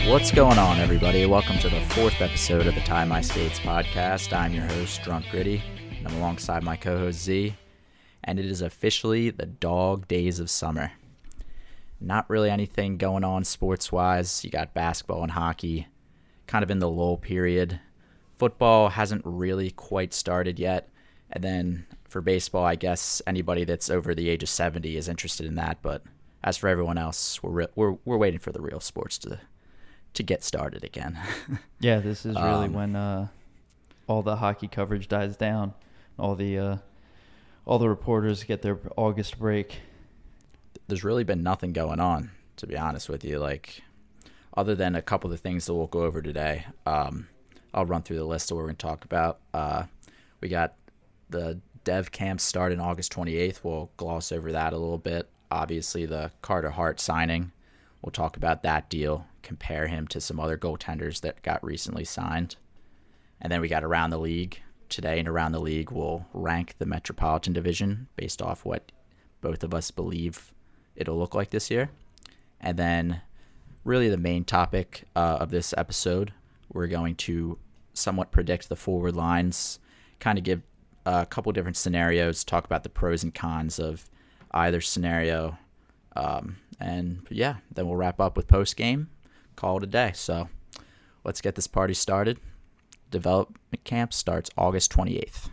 What's going on, everybody? Welcome to the fourth episode of the Tie My States podcast. I'm your host, Drunk Gritty, and I'm alongside my co-host, Z, and it is officially the dog days of summer. Not really anything going on sports-wise. You got basketball and hockey kind of in the lull period. Football hasn't really quite started yet, and then for baseball, I guess anybody that's over the age of 70 is interested in that, but as for everyone else, we're waiting for the real sports to get started again. Yeah, this is really when all the hockey coverage dies down. All the reporters get their August break. There's really been nothing going on, to be honest with you. Like, other than a couple of the things that we'll go over today. I'll run through the list of what we're going to talk about. We got the dev camp starting August 28th. We'll gloss over that a little bit. Obviously, the Hart signing. We'll talk about that deal, compare him to some other goaltenders that got recently signed. And then we got Around the League. Today in Around the League, we'll rank the Metropolitan Division based off what both of us believe it'll look like this year. And then really the main topic of this episode, we're going to somewhat predict the forward lines, kind of give a couple different scenarios, talk about the pros and cons of either scenario. And yeah, then we'll wrap up with post-game, call it a day. So let's get this party started. Development camp starts August 28th.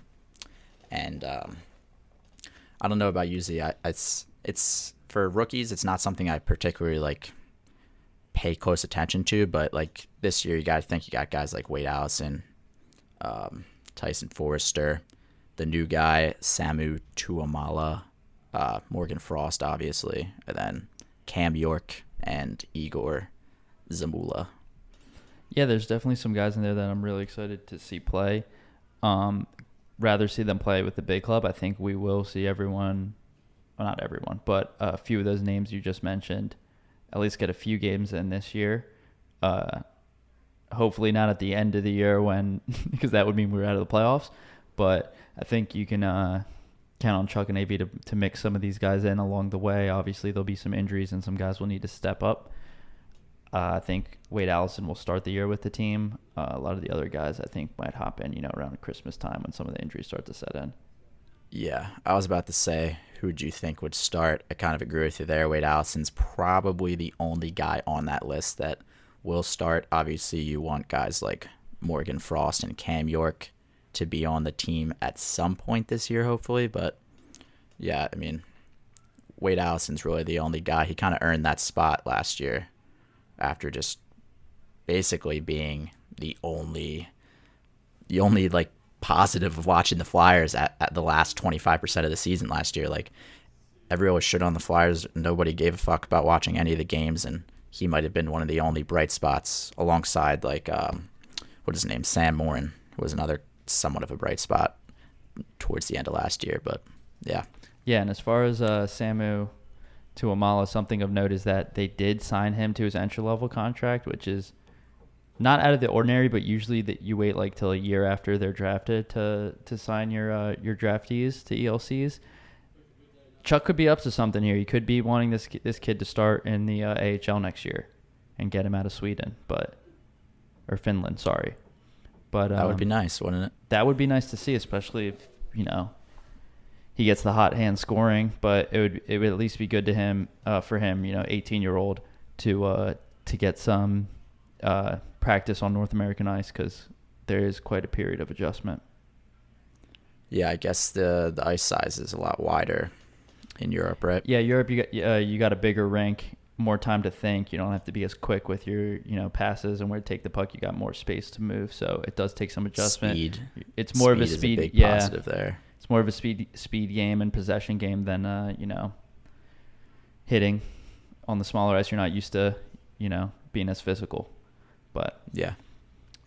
And I don't know about you, Z. It's for rookies, it's not something I particularly pay close attention to, but this year you got guys like Wade Allison, Tyson Forrester, the new guy, Samu Tuamala, Morgan Frost, obviously, and then Cam York and Igor Zamula. Yeah, there's definitely some guys in there that I'm really excited to see play. Rather see them play with the big club. I think we will see everyone, well, not everyone, but a few of those names you just mentioned, at least get a few games in this year. Hopefully not at the end of the year because that would mean we're out of the playoffs. But I think you can count on Chuck and AB to mix some of these guys in along the way. Obviously, there'll be some injuries and some guys will need to step up. I think Wade Allison will start the year with the team. A lot of the other guys, I think, might hop in, around Christmas time when some of the injuries start to set in. Yeah, I was about to say, who do you think would start? I kind of agree with you there. Wade Allison's probably the only guy on that list that will start. Obviously, you want guys like Morgan Frost and Cam York to be on the team at some point this year, hopefully. But, yeah, I mean, Wade Allison's really the only guy. He kind of earned that spot last year after just basically being the only positive of watching the Flyers at the last 25% of the season last year. Everyone was shit on the Flyers. Nobody gave a fuck about watching any of the games, and he might have been one of the only bright spots alongside what is his name? Sam Morin was another somewhat of a bright spot towards the end of last year, but yeah. Yeah, and as far as Samu Tuamala, something of note is that they did sign him to his entry-level contract, which is not out of the ordinary, but usually that you wait till a year after they're drafted to sign your draftees to ELCs. Chuck could be up to something here. He could be wanting this kid to start in the AHL next year and get him out of Sweden, or Finland, sorry. But that would be nice, wouldn't it? That would be nice to see, especially if he gets the hot hand scoring. But it would at least be good to him for him, 18-year-old to get some practice on North American ice, because there is quite a period of adjustment. Yeah, I guess the ice size is a lot wider in Europe, right? Yeah, Europe you got a bigger rink, more time to think. You don't have to be as quick with your passes and where to take the puck. You got more space to move, so it does take some adjustment. Speed. It's more of a speed. Is a big positive there. It's more of a speed game and possession game than hitting on the smaller ice. You're not used to being as physical. But yeah,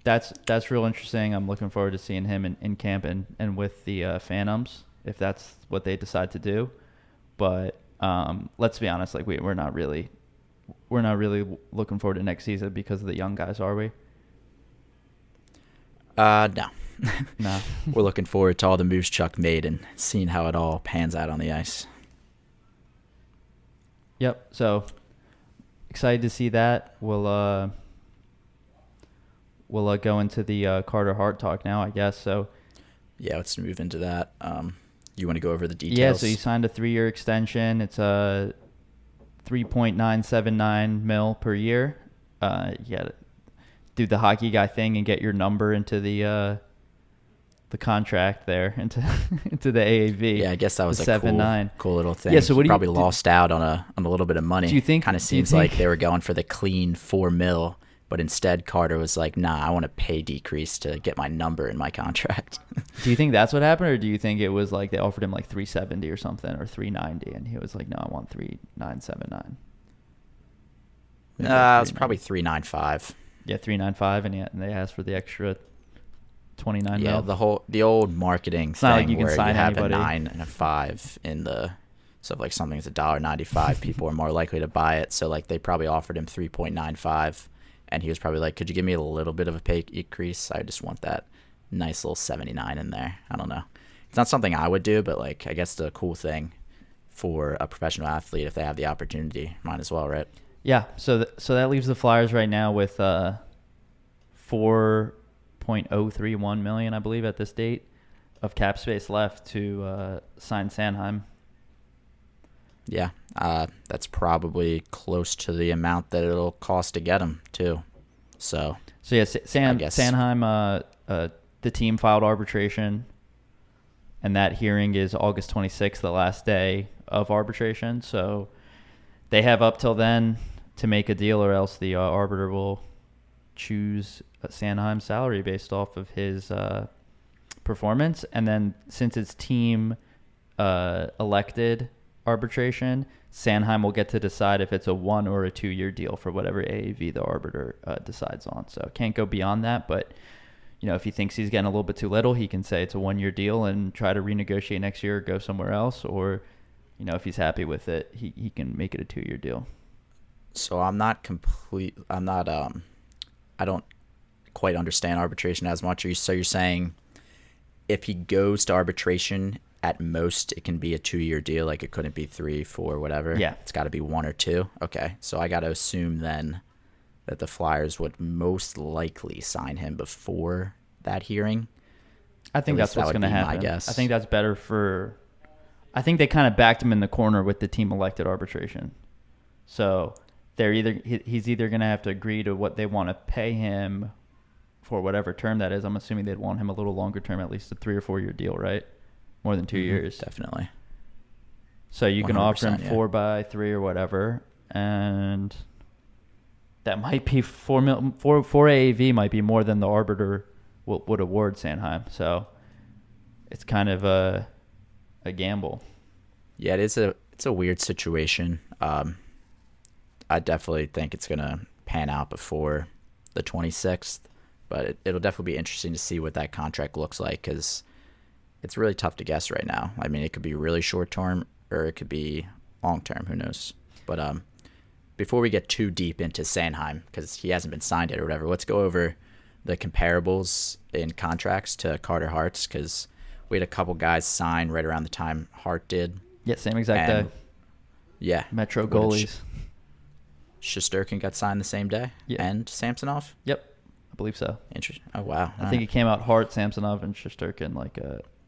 that's real interesting. I'm looking forward to seeing him in camp and with the Phantoms, if that's what they decide to do. But let's be honest, we're not really looking forward to next season because of the young guys, are we? No. No. We're looking forward to all the moves Chuck made and seeing how it all pans out on the ice. Yep. So excited to see that. We'll we'll go into the Carter Hart talk now, I guess. So Yeah, let's move into that. You want to go over the details? yeah, so he signed a 3-year extension. It's a 3.979 mil per year. You got to do the hockey guy thing and get your number into the contract there into into the AAV. Yeah, I guess that was a 7-9 cool little thing. Yeah, so what do you probably lost out on a little bit of money. Do you think? Kind of seems like they were going for the clean $4 million, but instead Carter was like, "Nah, I want a pay decrease to get my number in my contract." Do you think that's what happened, or do you think it was like they offered him like 370 or something, or 390, and he was like, "No, I want 3979." It was probably 395. Yeah, 395, and they asked for the extra 29 Yeah, mil. the old marketing It's not thing like you can where sign you have anybody. a 9 and a 5 in the, so if like something's $1.95, people are more likely to buy it. So like they probably offered him 3.95, and he was probably like, "Could you give me a little bit of a pay increase? I just want that nice little 79 in there." I don't know. It's not something I would do, but like I guess the cool thing for a professional athlete, if they have the opportunity, might as well, right? Yeah, so that leaves the Flyers right now with 4.031 million, I believe, at this date of cap space left to sign Sanheim. Yeah, that's probably close to the amount that it'll cost to get him too. So yeah, I guess. Sanheim, the team filed arbitration, and that hearing is August 26th, the last day of arbitration. So they have up till then to make a deal, or else the arbiter will choose Sanheim's salary based off of his performance. And then since it's team elected arbitration, Sanheim will get to decide if it's a 1 or a 2-year deal for whatever AAV the arbiter decides on. So can't go beyond that, but if he thinks he's getting a little bit too little, he can say it's a 1-year deal and try to renegotiate next year or go somewhere else. Or if he's happy with it, he can make it a 2-year deal. So I don't quite understand arbitration as much. So you're saying if he goes to arbitration, at most it can be a 2-year deal, like it couldn't be 3, 4, whatever. Yeah. It's got to be 1 or 2. Okay. So I got to assume then that the Flyers would most likely sign him before that hearing. I think that's what's going to happen. My guess. I think that's better for... I think they kind of backed him in the corner with the team elected arbitration. So he's either going to have to agree to what they want to pay him for whatever term that is. I'm assuming they'd want him a little longer term, at least a 3 or 4 year deal, right? More than 2 years. Definitely. So you can offer him 100%, 4 by 3 or whatever, and that might be 4 AAV might be more than the arbiter would award Sanheim. So it's kind of a gamble. Yeah, it's a weird situation. I definitely think it's going to pan out before the 26th, but it'll definitely be interesting to see what that contract looks like, because it's really tough to guess right now. I mean, it could be really short term or it could be long term. Who knows? But before we get too deep into Sanheim, because he hasn't been signed yet or whatever, let's go over the comparables in contracts to Carter Hart's, because we had a couple guys sign right around the time Hart did. Yeah, same exact day. Yeah. Metro goalies. Sturgeon got signed the same day? Yeah. And Samsonov? Yep, I believe so. Interesting. Oh, wow. I think it came out Hart, Samsonov, and Sturgeon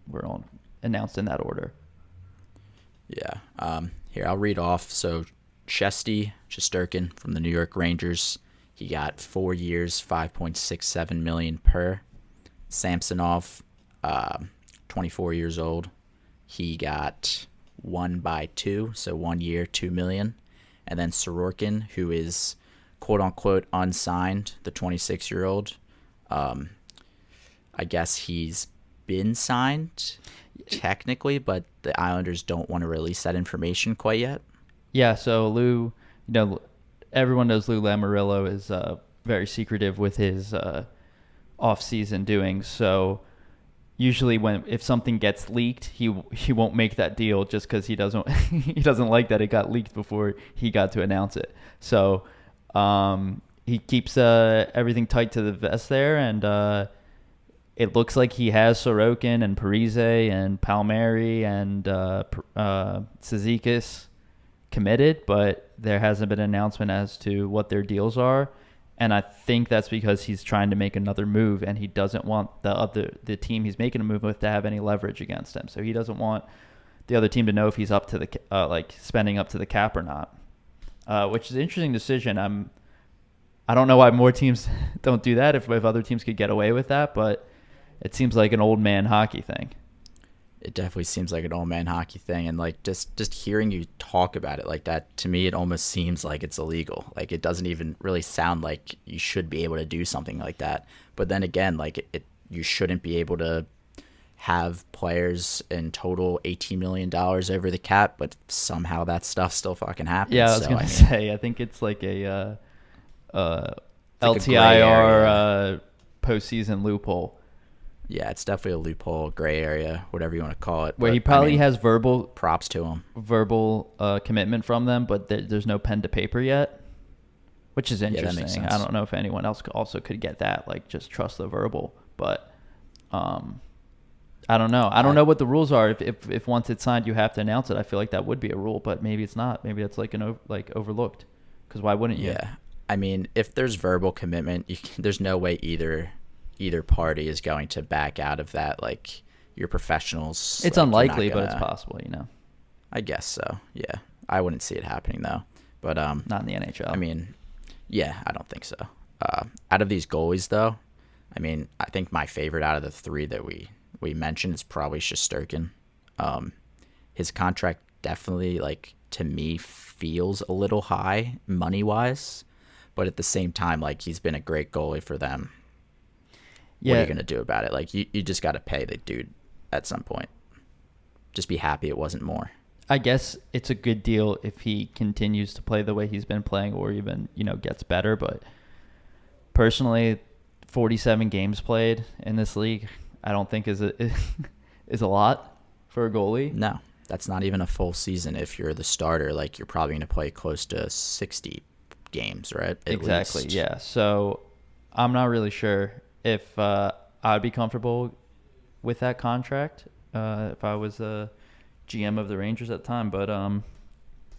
were all announced in that order. Yeah. Here, I'll read off. So, Chesty Sturgeon from the New York Rangers, he got 4 years, $5.67 million per. Samsonov, 24 years old, he got 1 by 2, so 1 year, $2 million. And then Sorokin, who is quote unquote unsigned, the 26-year-old, I guess he's been signed technically, but the Islanders don't want to release that information quite yet. Yeah, so Lou, everyone knows Lou Lamoriello is very secretive with his off-season doings. So usually if something gets leaked, he won't make that deal just because he doesn't like that it got leaked before he got to announce it. So he keeps everything tight to the vest there, and it looks like he has Sorokin and Parise and Palmieri and Cizikas committed, but there hasn't been an announcement as to what their deals are. And I think that's because he's trying to make another move, and he doesn't want the team he's making a move with to have any leverage against him. So he doesn't want the other team to know if he's up to the like spending up to the cap or not, which is an interesting decision. I don't know why more teams don't do that if other teams could get away with that, but it seems like an old man hockey thing. It definitely seems like an old man hockey thing, and like just hearing you talk about it like that, to me it almost seems like it's illegal. Like it doesn't even really sound like you should be able to do something like that. But then again, like you shouldn't be able to have players in total $18 million over the cap, but somehow that stuff still fucking happens. Yeah, I was gonna say, I think it's like a LTIR postseason loophole. Yeah, it's definitely a loophole, gray area, whatever you want to call it. Where he probably has props to him. Verbal commitment from them, but there's no pen to paper yet, which is interesting. Yeah, that makes sense. I don't know if anyone else also could get that, like just trust the verbal. But I don't know. I don't know what the rules are. If once it's signed, you have to announce it. I feel like that would be a rule, but maybe it's not. Maybe it's like overlooked. Because why wouldn't you? Yeah, I mean, if there's verbal commitment, there's no way either party is going to back out of that. Like, you're professionals. It's like, unlikely, but it's possible, I guess so. Yeah, I wouldn't see it happening though. But not in the NHL. I mean, yeah, I don't think so. Out of these goalies though, I mean, I think my favorite out of the three that we mentioned is probably Shesterkin. His contract definitely, like, to me, feels a little high money wise, but at the same time, like, he's been a great goalie for them. Yeah. What are you going to do about it? Like, you just got to pay the dude at some point. Just be happy it wasn't more. I guess it's a good deal if he continues to play the way he's been playing or even, gets better. But personally, 47 games played in this league, I don't think is a lot for a goalie. No, that's not even a full season. If you're the starter, like, you're probably going to play close to 60 games, right? Exactly, yeah. So I'm not really sure if I'd be comfortable with that contract if I was a GM of the Rangers at the time. But I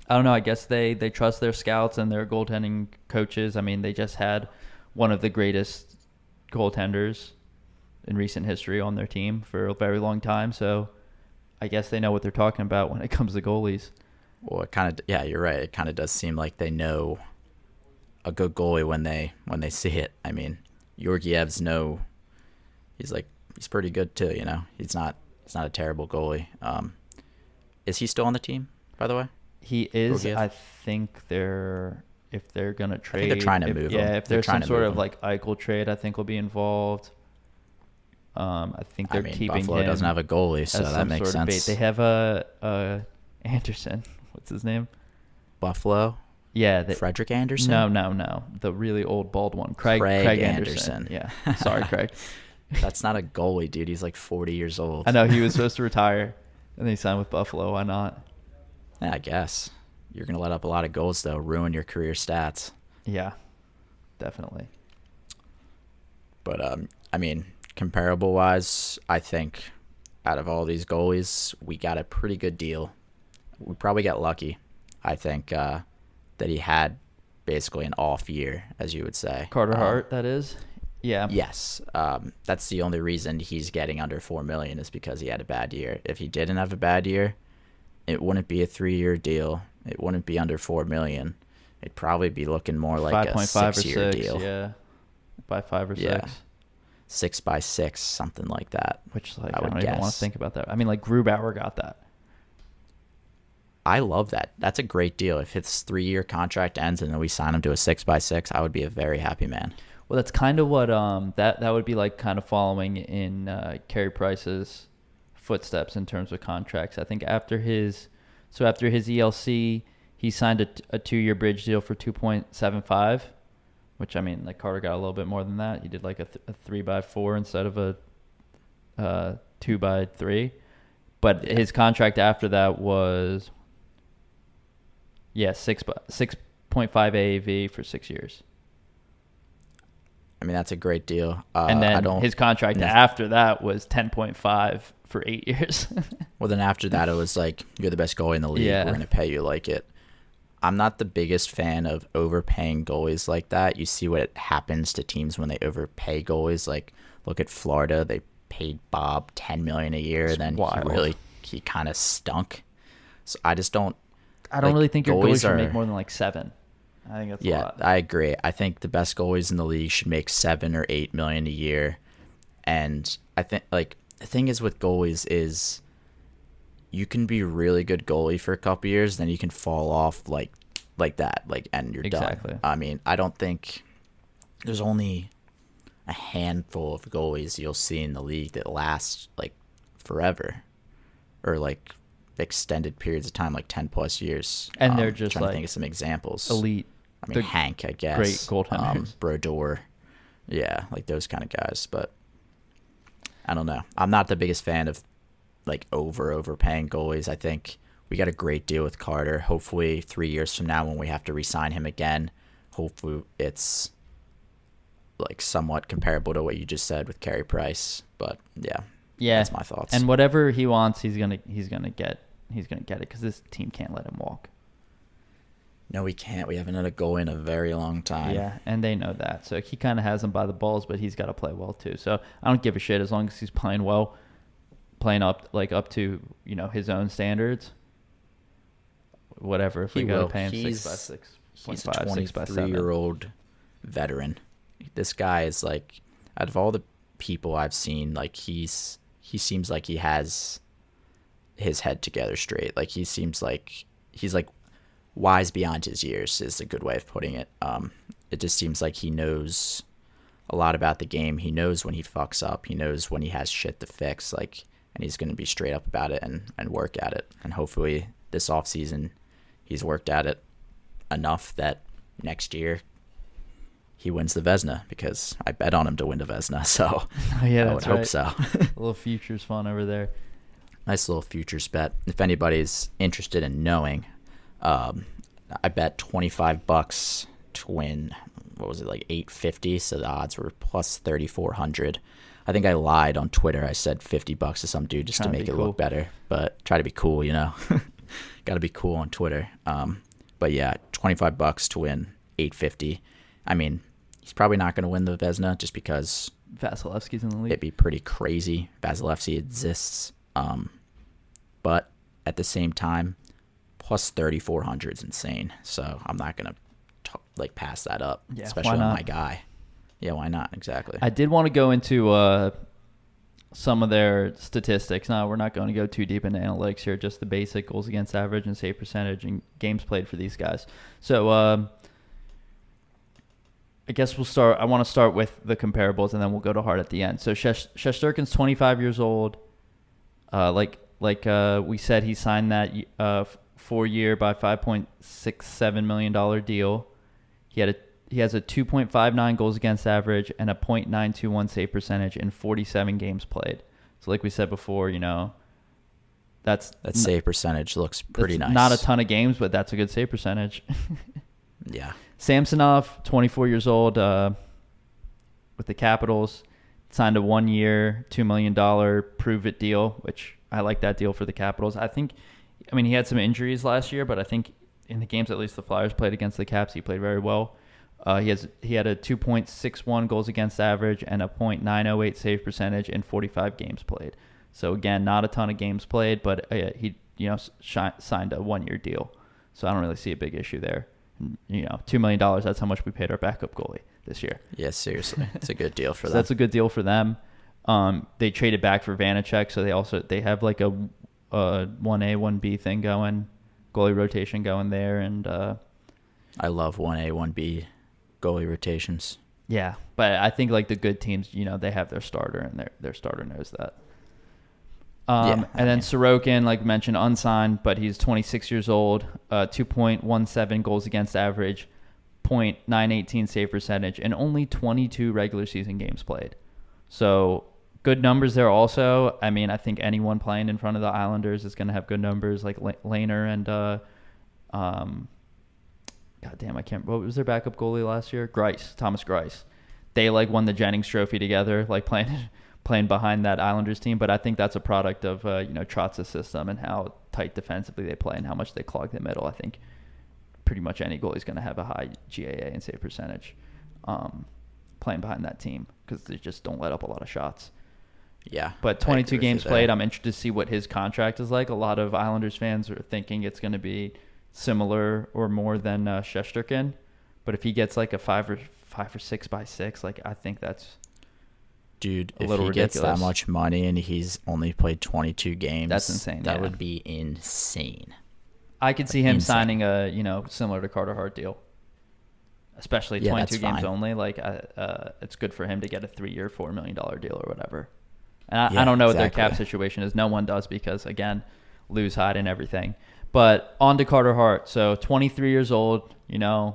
don't know. I guess they trust their scouts and their goaltending coaches. I mean, they just had one of the greatest goaltenders in recent history on their team for a very long time. So I guess they know what they're talking about when it comes to goalies. Well, yeah, you're right. It kind of does seem like they know a good goalie when they see it. I mean, Georgiev's he's pretty good too, He's not a terrible goalie. Is he still on the team, by the way? He is. Georgiev? I think if they're gonna trade, I think they're trying to move him. Yeah, if there's some sort of like Eichel trade, I think will be involved. I think they're keeping Buffalo him. Doesn't have a goalie, so that makes sense. They have Anderson. What's his name? Buffalo. Yeah, Frederick Anderson? No. The really old bald one. Craig Anderson. Yeah. Sorry, Craig. That's not a goalie, dude. He's like 40 years old. I know. He was supposed to retire, and then he signed with Buffalo. Why not? Yeah, I guess. You're going to let up a lot of goals, though. Ruin your career stats. Yeah, definitely. But, I mean, comparable-wise, I think out of all these goalies, we got a pretty good deal. We probably got lucky, I think, that he had basically an off year, as you would say. Carter Hart, that is? Yeah. Yes. That's the only reason he's getting under $4 million is because he had a bad year. If he didn't have a bad year, it wouldn't be a 3-year deal. It wouldn't be under $4 million. It'd probably be looking more like a 6-year deal. Yeah, by 5 or 6. 6 by 6, something like that. Which, like, I don't even want to think about that. I mean, like, Grubauer got that. I love that. That's a great deal. If his 3-year contract ends and then we sign him to a 6 by 6, I would be a very happy man. Well, that's kind of what that would be like, kind of following in Carey Price's footsteps in terms of contracts. I think after his ELC, he signed a 2-year bridge deal for 2.75, which, I mean, like, Carter got a little bit more than that. He did like a 3 by 4 instead of a 2 by 3. But his contract after that was 6.5 AAV for 6 years. I mean, that's a great deal. And then his contract after that was 10.5 for 8 years. Well, then after that, it was like, you're the best goalie in the league. Yeah. We're going to pay you like it. I'm not the biggest fan of overpaying goalies like that. You see what happens to teams when they overpay goalies. Like, look at Florida. They paid Bob $10 million a year, It's and then wild. he kind of stunk. So I just don't. I don't Like, really think your goalies goalie should are. make more than like 7. I think that's a Yeah, lot. I agree. I think the best goalies in the league should make 7 or 8 million a year, and I think like the thing is with goalies is you can be a really good goalie for a couple years, then you can fall off like that, like and you're Exactly. done. I mean, I don't think there's only a handful of goalies you'll see in the league that last like forever or like extended periods of time, like 10 plus years. And they're just trying to like think of some examples. elite, I mean, the Hank, I guess. great goaltenders. Brodeur. Yeah, like those kind of guys. But I don't know. I'm not the biggest fan of like overpaying goalies. I think we got a great deal with Carter. Hopefully 3 years from now when we have to re-sign him again, hopefully it's like somewhat comparable to what you just said with Carey Price. But yeah, Yeah, that's my thoughts. and whatever he wants, he's gonna get it because this team can't let him walk. No, we can't. We haven't had a goal in a very long time. Yeah, and they know that. So he kind of has them by the balls, but he's got to play well too. So I don't give a shit as long as he's playing well, playing up to his own standards. Whatever. If we He gotta will. pay him He's 6x6.5, a 23-year-old veteran. This guy is like, out of all the people I've seen, like he seems like he has his head together straight. Like he seems like he's like wise beyond his years is a good way of putting it. It just seems like he knows a lot about the game. He knows when he fucks up. He knows when he has shit to fix. Like, and he's going to be straight up about it and work at it. And hopefully this offseason he's worked at it enough that next year he wins the Vezina, because I bet on him to win the Vezina. So Oh, yeah, I that's would right. hope so. A little futures fun over there. Nice little futures bet. If anybody's interested in knowing, I bet $25 to win. What was it, like 850? So the odds were plus 3,400. I think I lied on Twitter. I said $50 to some dude just to Trying to make be it cool. look better, but try to be cool, Got to be cool on Twitter. But yeah, $25 to win 850. I mean, he's probably not going to win the Vezina just because Vasilevsky's in the league. it'd be pretty crazy. Vasilevsky exists. But at the same time, plus 3,400 is insane. So I'm not going to pass that up, Yeah, especially why on not? my guy. Yeah, why not? Exactly. I did want to go into some of their statistics. Now, we're not going to go too deep into analytics here, just the basic goals against average and save percentage and games played for these guys. So I guess we'll start. I want to start with the comparables, and then we'll go to Hart at the end. So Shesterkin's 25 years old. Like we said, he signed that 4-year by $5.67 million deal. He has a 2.59 goals against average and a .921 save percentage in 47 games played. So like we said before, that save percentage looks pretty nice. Not a ton of games, but that's a good save percentage. Yeah. Samsonov, 24 years old, with the Capitals, signed a 1-year, $2 million prove-it deal, which I like that deal for the Capitals. I mean, he had some injuries last year, but I think in the games at least the Flyers played against the Caps, he played very well. He had a 2.61 goals against average and a .908 save percentage in 45 games played. So again, not a ton of games played, but he signed a 1-year deal. So I don't really see a big issue there. $2 million, that's how much we paid our backup goalie this year. Yeah, seriously. It's a good deal for So them. that's a good deal for them. They traded back for Vanacek, so they have like a 1A, 1B thing going, goalie rotation going there, and I love 1A, 1B goalie rotations. yeah, but I think like the good teams, they have their starter, and their starter knows that. And then Sorokin, like mentioned, unsigned, but he's 26 years old, 2.17 goals against average, .918 save percentage, and only 22 regular season games played. So good numbers there also. I mean, I think anyone playing in front of the Islanders is going to have good numbers, like Lehner and goddamn, I can't. What was their backup goalie last year? Thomas Greiss. They like won the Jennings Trophy together, like playing behind that Islanders team. But I think that's a product of Trotz's system and how tight defensively they play and how much they clog the middle. I think pretty much any goalie is going to have a high GAA and save percentage playing behind that team because they just don't let up a lot of shots. Yeah. But 22 games played, I'm interested to see what his contract is like. A lot of Islanders fans are thinking it's going to be similar or more than Shesterkin. But if he gets like a 5 or 6x6, like I think that's Dude, a if little he ridiculous. gets that much money and he's only played 22 games, That's insane. That yeah. would be insane. I could see him signing a, similar to Carter Hart deal, especially 22 games fine. only. Like, it's good for him to get a 3-year, $4 million deal or whatever. And I don't know what their cap situation is. No one does because, again, lose Hyde and everything. But on to Carter Hart. So 23 years old, younger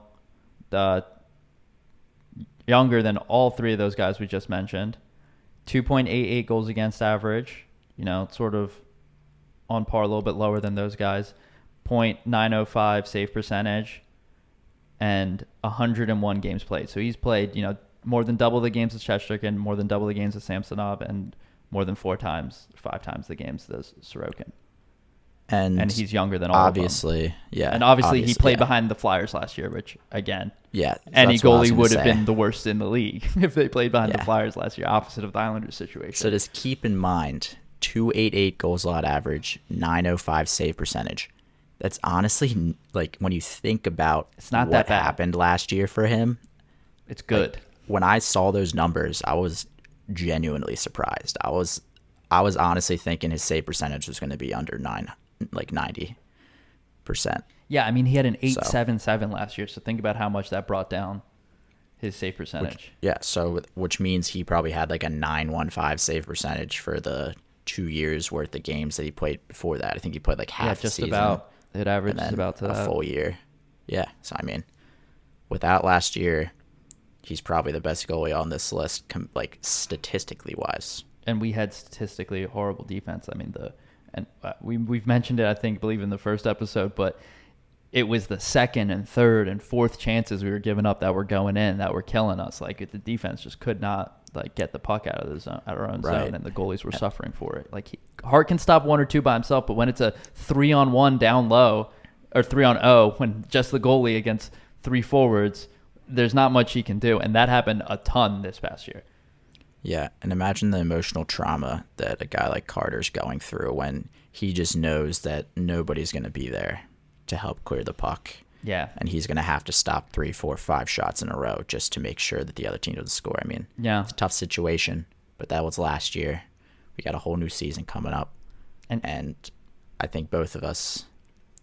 than all three of those guys we just mentioned. 2.88 goals against average, sort of on par, a little bit lower than those guys. .905 save percentage and 101 games played. So he's played, more than double the games of Shesterkin, more than double the games of Samsonov, and more than 5 times the games of Sorokin. And he's younger than all of them. Yeah. And obviously he played behind the Flyers last year, which, again, yeah, any goalie would have been the worst in the league if they played behind the Flyers last year, opposite of the Islanders situation. So just keep in mind, 288 goals allowed average, 905 save percentage. That's honestly, like, when you think about it's not what that bad. Happened last year for him, it's good. Like, when I saw those numbers, I was genuinely surprised. I was honestly thinking his save percentage was going to be under 90%. Yeah, I mean, he had an 8.77 last year, so think about how much that brought down his save percentage. Which means he probably had like a 915 save percentage for the 2 years worth of games that he played before that. I think he played like half the season. About. It averages about to a full year. Yeah, so I mean, without last year, he's probably the best goalie on this list, like statistically wise. And we had statistically horrible defense. I mean, we've mentioned it, I believe in the first episode, but it was the second and third and fourth chances we were giving up that were going in that were killing us. Like, the defense just could not get the puck out of the zone, out of our own zone, and the goalies were suffering for it. Like, Hart can stop 1 or 2 by himself, but when it's a 3-on-1 down low or 3-on-0, when just the goalie against 3 forwards, there's not much he can do, and that happened a ton this past year. Yeah, and imagine the emotional trauma that a guy like Carter's going through when he just knows that nobody's going to be there to help clear the puck. Yeah. And he's going to have to stop 3, 4, 5 shots in a row just to make sure that the other team doesn't score. I mean, it's a tough situation, but that was last year. We got a whole new season coming up. And I think both of us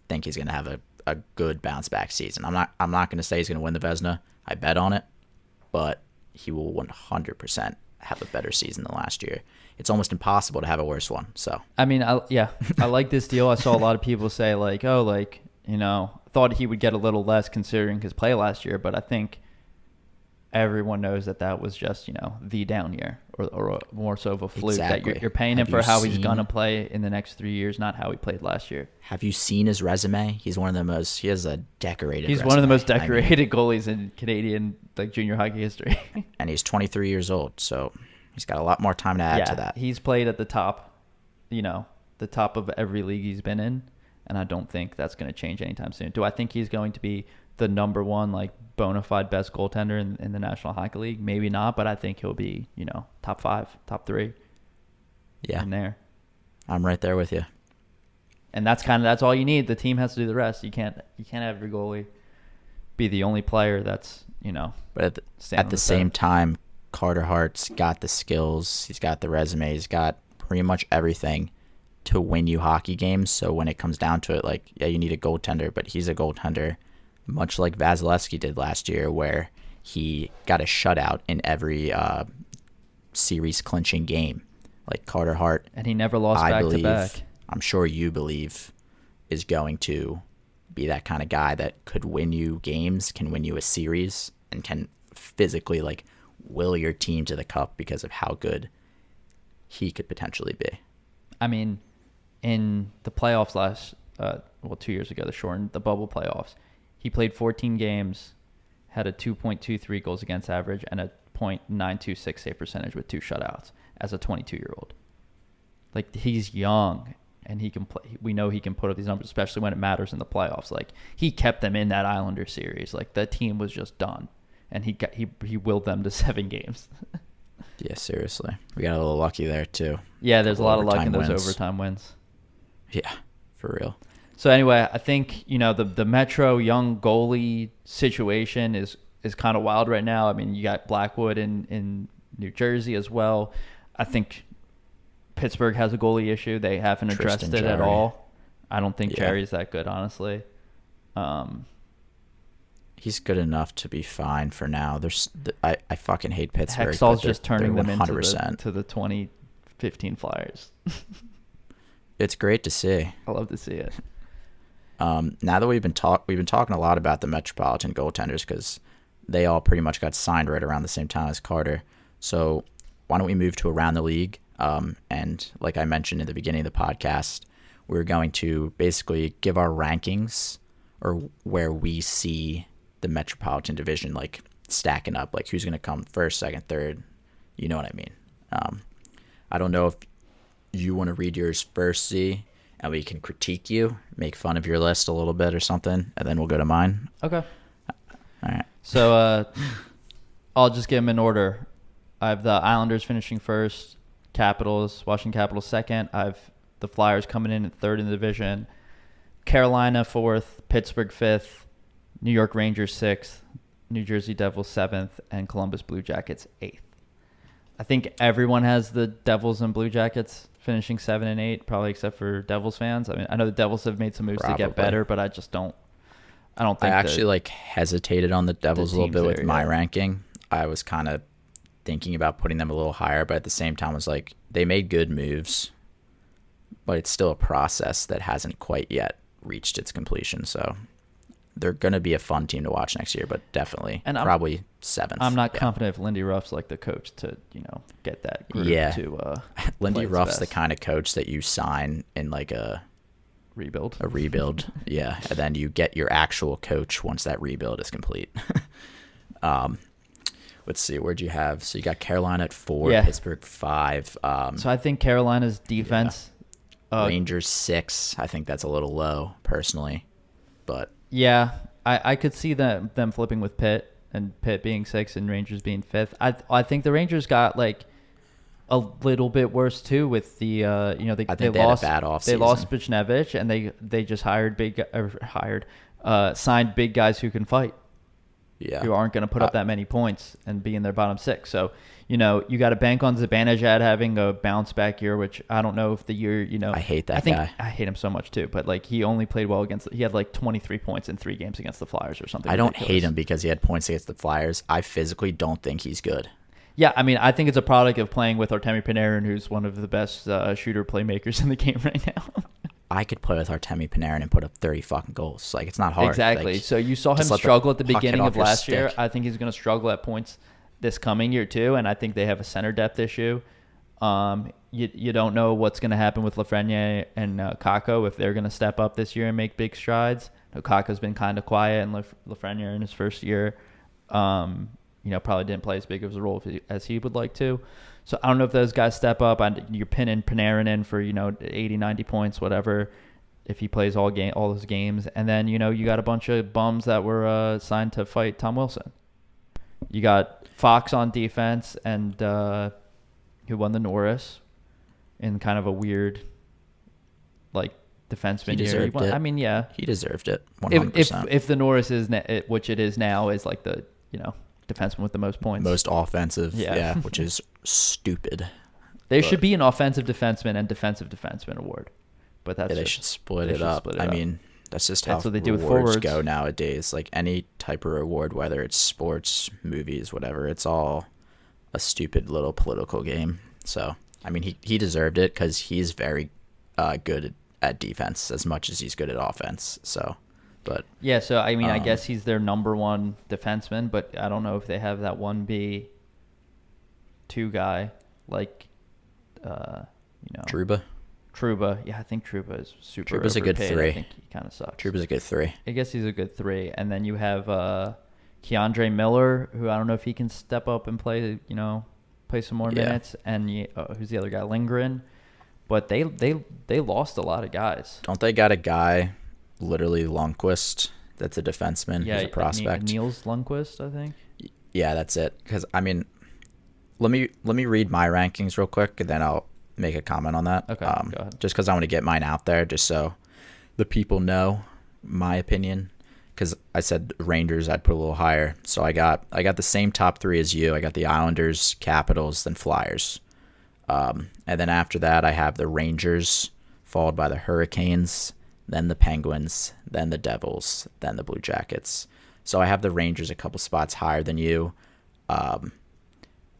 think he's going to have a good bounce back season. I'm not going to say he's going to win the Vezina. I bet on it, but he will 100% have a better season than last year. It's almost impossible to have a worse one. So I mean, I like this deal. I saw a lot of people say thought he would get a little less considering his play last year, but I think everyone knows that was just the down year or more so of a fluke. Exactly. That you're paying him for how he's gonna play in the next 3 years, not how he played last year. Have you seen his resume? He has a decorated. He's one of the most decorated goalies in Canadian junior hockey history. And he's 23 years old, so he's got a lot more time to add to that. He's played at the top, the top of every league he's been in, and I don't think that's going to change anytime soon. Do I think he's going to be the number one, bona fide best goaltender in the National Hockey League? Maybe not, but I think he'll be, top 5, top 3. Yeah. In there. I'm right there with you. And that's all you need. The team has to do the rest. You can't have your goalie be the only player that's, But at the same time, Carter Hart's got the skills. He's got the resume. He's got pretty much everything to win you hockey games. So when it comes down to it, you need a goaltender, but he's a goaltender, much like Vasilevsky did last year, where he got a shutout in every series clinching game. Like Carter Hart, and he never lost back to back. I'm sure you believe is going to be that kind of guy that could win you games, can win you a series, and can physically will your team to the cup because of how good he could potentially be. I mean, in the playoffs 2 years ago, the bubble playoffs, he played 14 games, had a 2.23 goals against average and a .926 save percentage with 2 shutouts as a 22-year-old. He's young. and he can play. We know he can put up these numbers, especially when it matters in the playoffs. Like, he kept them in that Islander series. Like, the team was just done, and he willed them to 7 games. Yeah, seriously. We got a little lucky there, too. Yeah, there's a lot of luck in those wins. overtime wins. Yeah, for real. So anyway, I think, the Metro young goalie situation is kind of wild right now. I mean, you got Blackwood in New Jersey as well. I think Pittsburgh has a goalie issue. They haven't addressed it at all. I don't think Cherry's that good, honestly. He's good enough to be fine for now. I fucking hate Pittsburgh. Hextall's just turning them 100%. into the 2015 Flyers. It's great to see. I love to see it. Now that we've been talking a lot about the Metropolitan goaltenders because they all pretty much got signed right around the same time as Carter. So why don't we move to around the league? And like I mentioned in the beginning of the podcast, we're going to basically give our rankings or where we see the Metropolitan Division like stacking up, like who's going to come first, second, third. You know what I mean? I don't know if you want to read yours first, Z, and we can critique you, make fun of your list a little bit or something, and then we'll go to mine. Okay. All right. So I'll just give them in order. I have the Islanders finishing first, Washington Capitals second. I have the Flyers coming in at third in the division, Carolina fourth, Pittsburgh fifth, New York Rangers sixth, New Jersey Devils seventh, and Columbus Blue Jackets eighth. I think everyone has the Devils and Blue Jackets finishing 7 and 8, probably except for Devils fans. I mean, I know the Devils have made some moves to get better, but I just don't. I don't think. I actually hesitated on the Devils a little bit with my ranking. I was kind of thinking about putting them a little higher, but at the same time, I was like, they made good moves, but it's still a process that hasn't quite yet reached its completion. So they're going to be a fun team to watch next year, but definitely probably 7th. I'm not confident if Lindy Ruff's like the coach to, get that group to Lindy Ruff's the kind of coach that you sign in like a rebuild. Yeah, and then you get your actual coach once that rebuild is complete. Let's see, where'd you have? So you got Carolina at 4, Pittsburgh 5. So I think Carolina's defense. Rangers 6. I think that's a little low, personally. But yeah, I could see them flipping with Pitt, and Pitt being 6 and Rangers being 5th. I think the Rangers got like a little bit worse too with the they lost had a bad offseason. They lost Buchnevich, and they just signed big guys who can fight. Yeah. Who aren't going to put up that many points and be in their bottom 6. So, you got to bank on Zibanejad having a bounce back year, which I don't know if the year, I hate that guy. I hate him so much too, but like he only played well he had like 23 points in 3 games against the Flyers or something. I don't hate him because he had points against the Flyers. I physically don't think he's good. Yeah, I mean, I think it's a product of playing with Artemi Panarin, who's one of the best shooter playmakers in the game right now. I could play with Artemi Panarin and put up 30 fucking goals. Like, it's not hard. Exactly. Like, so you saw him struggle at the beginning of last year. I think he's going to struggle at points this coming year too, and I think they have a center depth issue. You don't know what's going to happen with Lafreniere and Kakko, if they're going to step up this year and make big strides. Kakko's been kind of quiet, and Lafreniere in his first year, probably didn't play as big of a role as he would like to. So I don't know if those guys step up. You're pinning Panarin in for 80, 90 points, whatever, if he plays all those games. And then you got a bunch of bums that were signed to fight Tom Wilson. You got Fox on defense, and who won the Norris in kind of a weird defenseman he deserved year. It. I mean, yeah, he deserved it. 100%. If the Norris is which it is now, is like the defenseman with the most points, most offensive, which is stupid. There should be an offensive defenseman and defensive defenseman award, but they should split it up. I mean, that's just how what they do with awards forwards go nowadays. Like any type of award, whether it's sports, movies, whatever, it's all a stupid little political game. So, I mean, he deserved it because he's very good at defense as much as he's good at offense. So. But yeah, so I mean, I guess he's their number 1 defenseman, but I don't know if they have that 1B 2 guy like Trouba. Yeah, I think Trouba is super. Trouba's a good 3. I think he kind of sucks. Trouba's a good 3. I guess he's a good 3, and then you have Keandre Miller, who I don't know if he can step up and play some more minutes, and who's the other guy? Lindgren. but they lost a lot of guys. Don't they got a guy, literally Lundqvist, that's a defenseman, Yeah, he's a prospect. Niels Lundqvist, I think. Yeah, that's it. Because I mean, let me read my rankings real quick, and then I'll make a comment on that. Okay, go ahead. Just because I want to get mine out there, just so the people know my opinion. Because I said Rangers, I'd put a little higher. So I got the same top three as you. I got the Islanders, Capitals, then Flyers. And then after that, I have the Rangers, followed by the Hurricanes, then the Penguins, then the Devils, then the Blue Jackets. So I have the Rangers a couple spots higher than you.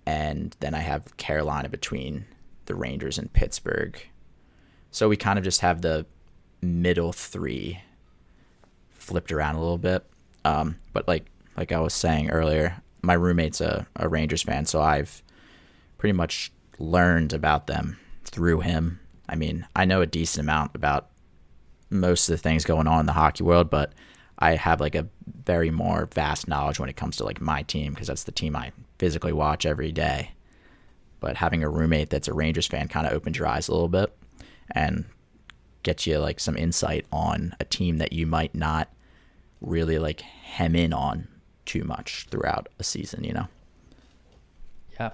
And then I have Carolina between the Rangers and Pittsburgh. So we kind of just have the middle three flipped around a little bit. But like I was saying earlier, my roommate's a Rangers fan, so I've pretty much learned about them through him. I mean, I know a decent amount about most of the things going on in the hockey world, but I have like a very more vast knowledge when it comes to like my team, because that's the team I physically watch every day. But having a roommate that's a Rangers fan kind of opens your eyes a little bit and gets you like some insight on a team that you might not really like hem in on too much throughout a season, you know? Yeah.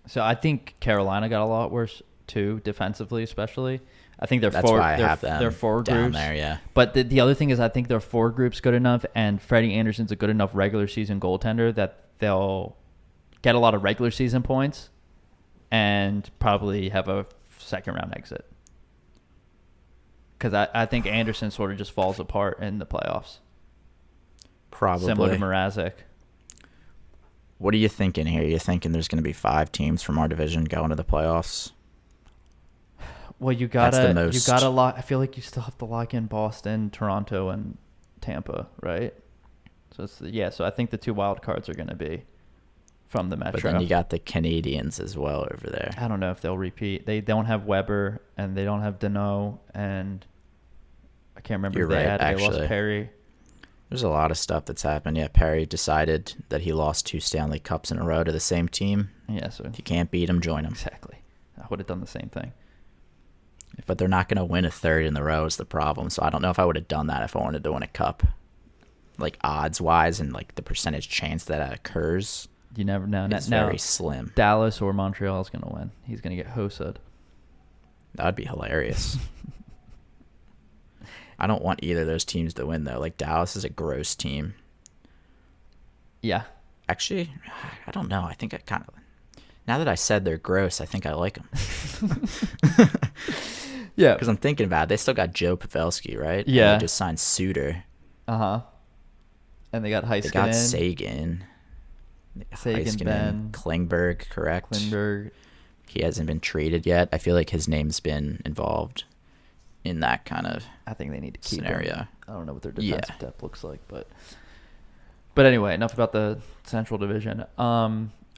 So I think Carolina got a lot worse too, defensively especially. I think That's why I have them their four down groups there, yeah. But the other thing is, I think their four groups good enough, and Freddie Anderson's a good enough regular season goaltender that they'll get a lot of regular season points and probably have a second round exit. Because I think Anderson sort of just falls apart in the playoffs. Probably. Similar to Mrazek. What are you thinking here? You thinking there's going to be 5 teams from our division going to the playoffs? Well, you gotta lock. I feel like you still have to lock in Boston, Toronto, and Tampa, right? So so I think the 2 wild cards are going to be from the Metro. But then you got the Canadians as well over there. I don't know if they'll repeat. They don't have Weber, and they don't have Deneau, and I can't remember. They lost Perry. There's a lot of stuff that's happened. Yeah, Perry decided that he lost 2 Stanley Cups in a row to the same team. Yeah, so if you can't beat him, join him. Exactly. I would have done the same thing. But they're not going to win a third in the row is the problem. So I don't know if I would have done that if I wanted to win a cup. Like odds-wise and like the percentage chance that occurs. You never know. It's very slim. Dallas or Montreal is going to win. He's going to get hosed. That would be hilarious. I don't want either of those teams to win, though. Like, Dallas is a gross team. Yeah. Actually, I don't know. I think I kind of... Now that I said they're gross, I think I like them. Yeah. Because I'm thinking about it. They still got Joe Pavelski, right? Yeah. And they just signed Suter. Uh-huh. And they got Heiskanen. They got Sagan. Ben. Klingberg, correct? Klingberg. He hasn't been traded yet. I feel like his name's been involved in that kind of I think they need to keep scenario. him. I don't know what their defensive depth looks like, but anyway, enough about the Central Division.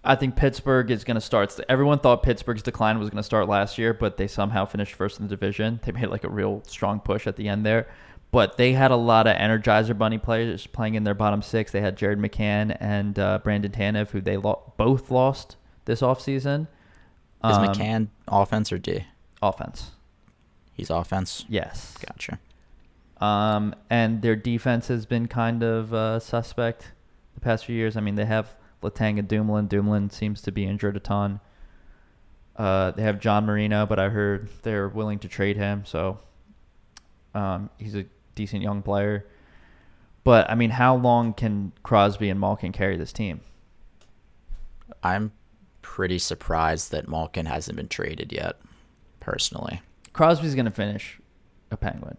I think Pittsburgh is going to start. Everyone thought Pittsburgh's decline was going to start last year, but they somehow finished first in the division. They made like a real strong push at the end there. But they had a lot of Energizer Bunny players playing in their bottom 6. They had Jared McCann and Brandon Tanev, who they both lost this offseason. Is McCann offense or D? Offense. He's offense? Yes. Gotcha. And their defense has been kind of suspect the past few years. I mean, they have Letang and Dumoulin. Dumoulin seems to be injured a ton. They have John Marino, but I heard they're willing to trade him. So he's a decent young player. But, I mean, how long can Crosby and Malkin carry this team? I'm pretty surprised that Malkin hasn't been traded yet, personally. Crosby's going to finish a Penguin.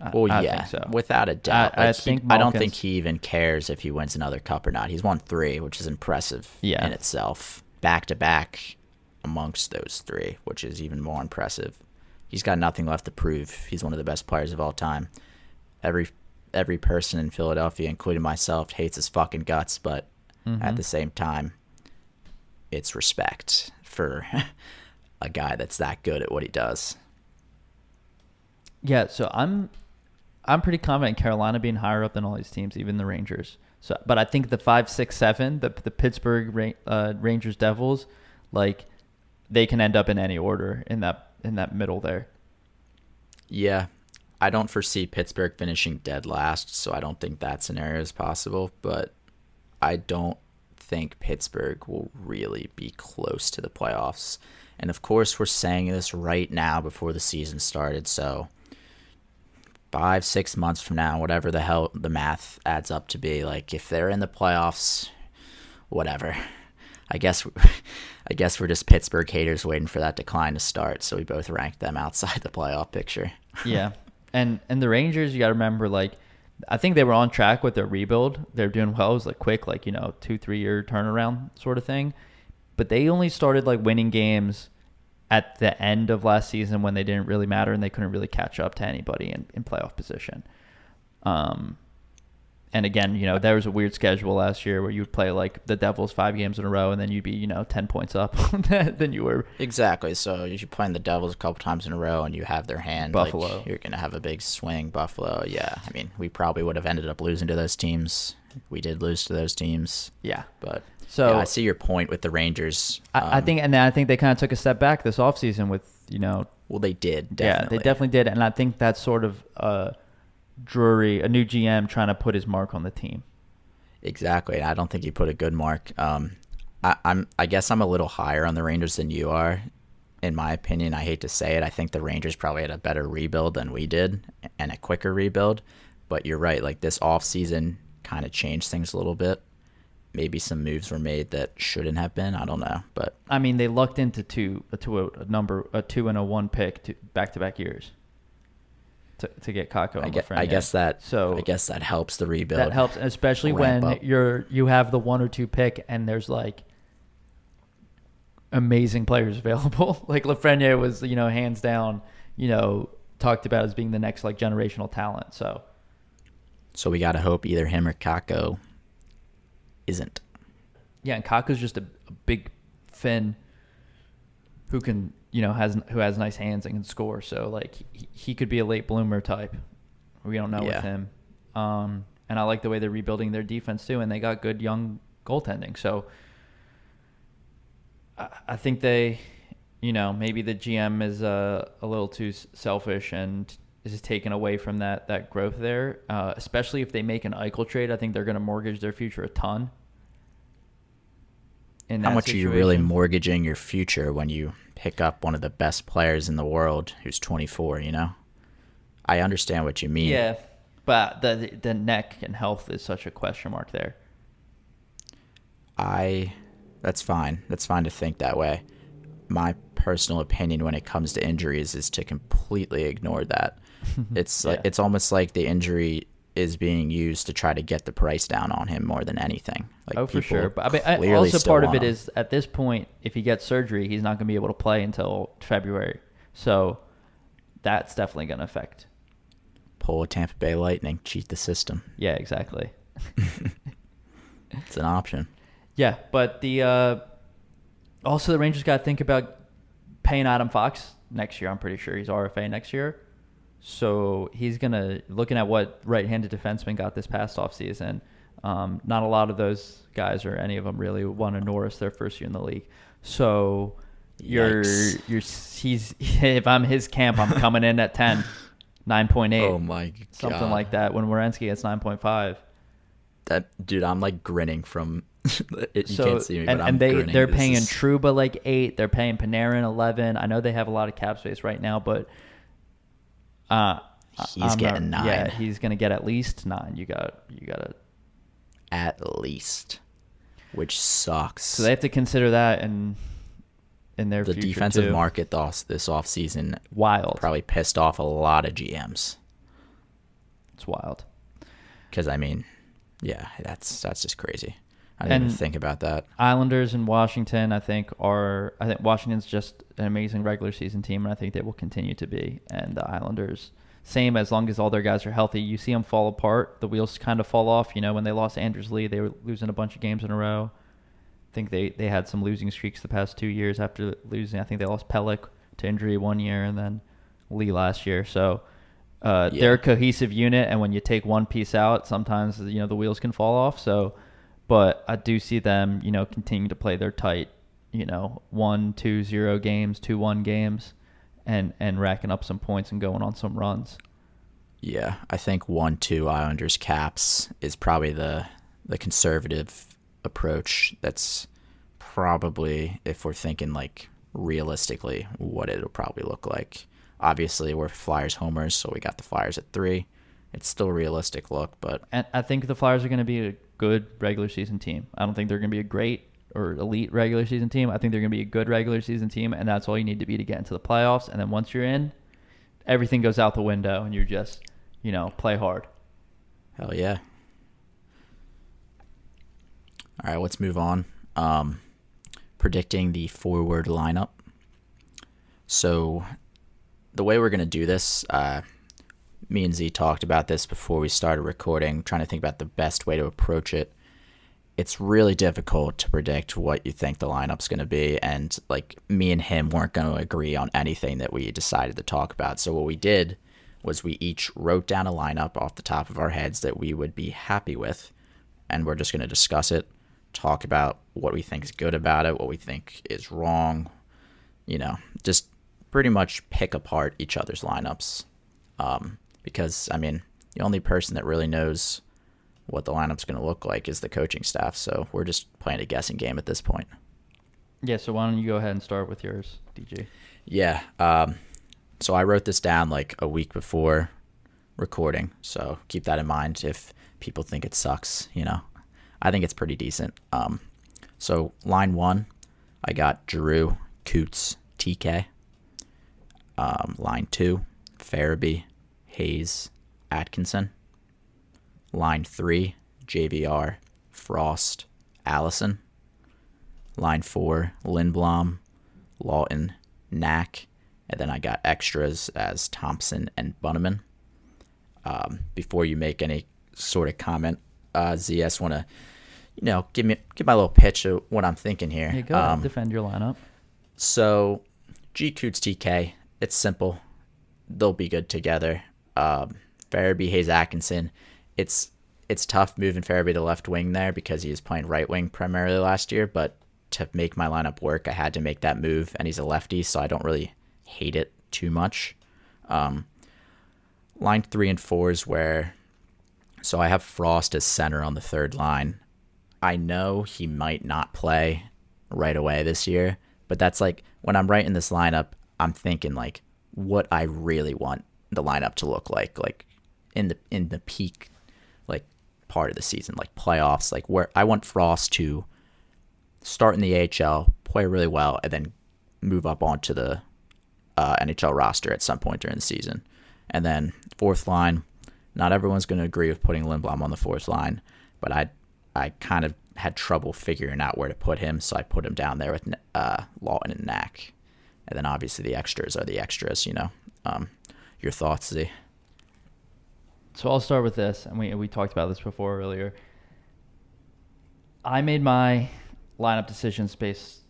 I think so. Without a doubt. I don't think he even cares if he wins another cup or not. He's won 3, which is impressive in itself. Back-to-back amongst those 3, which is even more impressive. He's got nothing left to prove. He's one of the best players of all time. Every person in Philadelphia, including myself, hates his fucking guts, but at the same time, it's respect for a guy that's that good at what he does. Yeah, so I'm pretty confident in Carolina being higher up than all these teams, even the Rangers. So, but I think the 5, 6, 7, the Pittsburgh Rangers Devils, like they can end up in any order in that middle there. Yeah. I don't foresee Pittsburgh finishing dead last, so I don't think that scenario is possible, but I don't think Pittsburgh will really be close to the playoffs. And of course, we're saying this right now before the season started, so 5-6 months from now, whatever the hell the math adds up to be, like if they're in the playoffs, whatever. I guess we're just Pittsburgh haters waiting for that decline to start, so we both ranked them outside the playoff picture. Yeah. And the Rangers, you got to remember, like, I think they were on track with their rebuild. They're doing well. It was like quick, like, 2-3 year turnaround sort of thing. But they only started like winning games at the end of last season when they didn't really matter and they couldn't really catch up to anybody in playoff position. And again, there was a weird schedule last year where you would play like the Devils 5 games in a row and then you'd be, 10 points up than you were. Exactly. So you're playing the Devils a couple times in a row and you have their hand. Buffalo. Like, you're going to have a big swing. Buffalo. Yeah. I mean, we probably would have ended up losing to those teams. We did lose to those teams. Yeah. But so yeah, I see your point with the Rangers. I think they kind of took a step back this offseason with, Well, they did. Definitely. Yeah, they definitely did. And I think that's sort of Drury, a new GM, trying to put his mark on the team. Exactly. I don't think he put a good mark. I guess I'm a little higher on the Rangers than you are. In my opinion, I hate to say it, I think the Rangers probably had a better rebuild than we did and a quicker rebuild. But you're right. Like this offseason kind of changed things a little bit. Maybe some moves were made that shouldn't have been. I don't know. But I mean, they lucked into a 2 and a 1 pick back-to-back years. To get Kakko and Lafreniere. I guess that helps the rebuild. That helps, especially when you have the 1 or 2 pick and there's like amazing players available. Like Lafreniere was, hands down, talked about as being the next like generational talent. So we gotta hope either him or Kakko isn't. Yeah, and Kakko's just a big Finn who can. Who has nice hands and can score. So, like, he could be a late bloomer type. We don't know with him. And I like the way they're rebuilding their defense, too, and they got good young goaltending. So, I think they, maybe the GM is a little too selfish and is taken away from that growth there, especially if they make an Eichel trade. I think they're going to mortgage their future a ton. How much situation. Are you really mortgaging your future when you pick up one of the best players in the world who's 24, I understand what you mean. Yeah, but the neck and health is such a question mark there. That's fine. That's fine to think that way. My personal opinion when it comes to injuries is to completely ignore that. It's it's almost like the injury is being used to try to get the price down on him more than anything. Like for sure. But I mean, also part of it is at this point, if he gets surgery, he's not going to be able to play until February. So that's definitely going to affect. Pull a Tampa Bay Lightning, cheat the system. Yeah, exactly. It's an option. Yeah, but also the Rangers got to think about paying Adam Fox next year. I'm pretty sure he's RFA next year. So he's looking at what right-handed defenseman got this past offseason. Not a lot of those guys or any of them really won a Norris their first year in the league. So if I'm his camp, I'm coming in at 10, 9.8. Oh my God. Something like that. When Werenski gets 9.5. Dude, I'm like grinning from you can't see me, but I'm grinning. They're paying Trouba like 8. They're paying Panarin 11. I know they have a lot of cap space right now, but he's getting 9. Yeah, he's gonna get at least 9. You got to at least, which sucks. So they have to consider that in their the future defensive too. market this offseason wild. Probably pissed off a lot of GMs. It's wild. Because I mean, yeah, that's just crazy. I didn't even think about that. Islanders and Washington, I think Washington's just an amazing regular season team, and I think they will continue to be. And the Islanders, same, as long as all their guys are healthy. You see them fall apart. The wheels kind of fall off. When they lost Anders Lee, they were losing a bunch of games in a row. I think they had some losing streaks the past 2 years after losing. I think they lost Pelech to injury 1 year and then Lee last year. So they're a cohesive unit, and when you take one piece out, sometimes the wheels can fall off. So. But I do see them, continuing to play their tight 1-2-0 games, 2-1 games, and racking up some points and going on some runs. Yeah, I think 1-2 Islanders Caps is probably the conservative approach. That's probably, if we're thinking like realistically, what it'll probably look like. Obviously, we're Flyers homers, so we got the Flyers at 3. It's still a realistic look, but And I think the Flyers are going to be a good regular season team. I don't think they're going to be a great or elite regular season team. I think they're going to be a good regular season team, and that's all you need to be to get into the playoffs. And then once you're in, everything goes out the window, and you're just, play hard. hell yeah. All right, let's move on. Predicting the forward lineup. So the way we're going to do this, me and Z talked about this before we started recording, trying to think about the best way to approach it. It's really difficult to predict what you think the lineup's going to be, and like me and him weren't going to agree on anything that we decided to talk about. So what we did was we each wrote down a lineup off the top of our heads that we would be happy with, and we're just going to discuss it, talk about what we think is good about it, what we think is wrong, just pretty much pick apart each other's lineups. Because, the only person that really knows what the lineup's going to look like is the coaching staff. So we're just playing a guessing game at this point. Yeah, so why don't you go ahead and start with yours, DJ? Yeah. So I wrote this down like a week before recording. So keep that in mind if people think it sucks, I think it's pretty decent. So line 1, I got Giroux, Coots, TK. Line 2, Farabee, Hayes, Atkinson. Line 3, JVR, Frost, Allison. Line 4, Lindblom, Lawton, Knack. And then I got extras as Thompson and Bunneman. Before you make any sort of comment, ZS want to, give my little pitch of what I'm thinking here. Yeah, go ahead, defend your lineup. So, G Coots TK, it's simple. They'll be good together. Farabee, Hayes, Atkinson. It's tough moving Farabee to left wing there because he was playing right wing primarily last year, but to make my lineup work, I had to make that move, and he's a lefty, so I don't really hate it too much. Line 3 and 4 is where, so I have Frost as center on the third line. I know he might not play right away this year, but that's like when I'm writing this lineup, I'm thinking like what I really want the lineup to look like in the peak like part of the season, like playoffs, like where I want Frost to start in the AHL, play really well, and then move up onto the NHL roster at some point during the season. And then fourth line, not everyone's going to agree with putting Lindblom on the fourth line, but I kind of had trouble figuring out where to put him, so I put him down there with Lawton and Knack. And then obviously the extras are the extras, Your thoughts, Z? So I'll start with this, and we talked about this before earlier. I made my lineup decisions based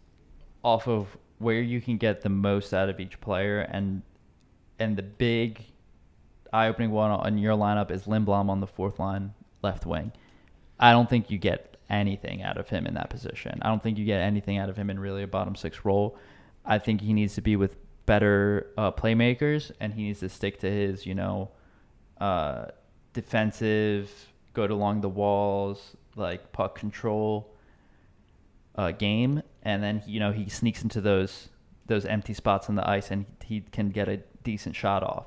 off of where you can get the most out of each player, and the big eye-opening one on your lineup is Lindblom on the fourth line, left wing. I don't think you get anything out of him in that position. I don't think you get anything out of him in really a bottom six role. I think he needs to be with better playmakers, and he needs to stick to his, defensive, go along the walls, like puck control game, and then he sneaks into those empty spots on the ice, and he can get a decent shot off.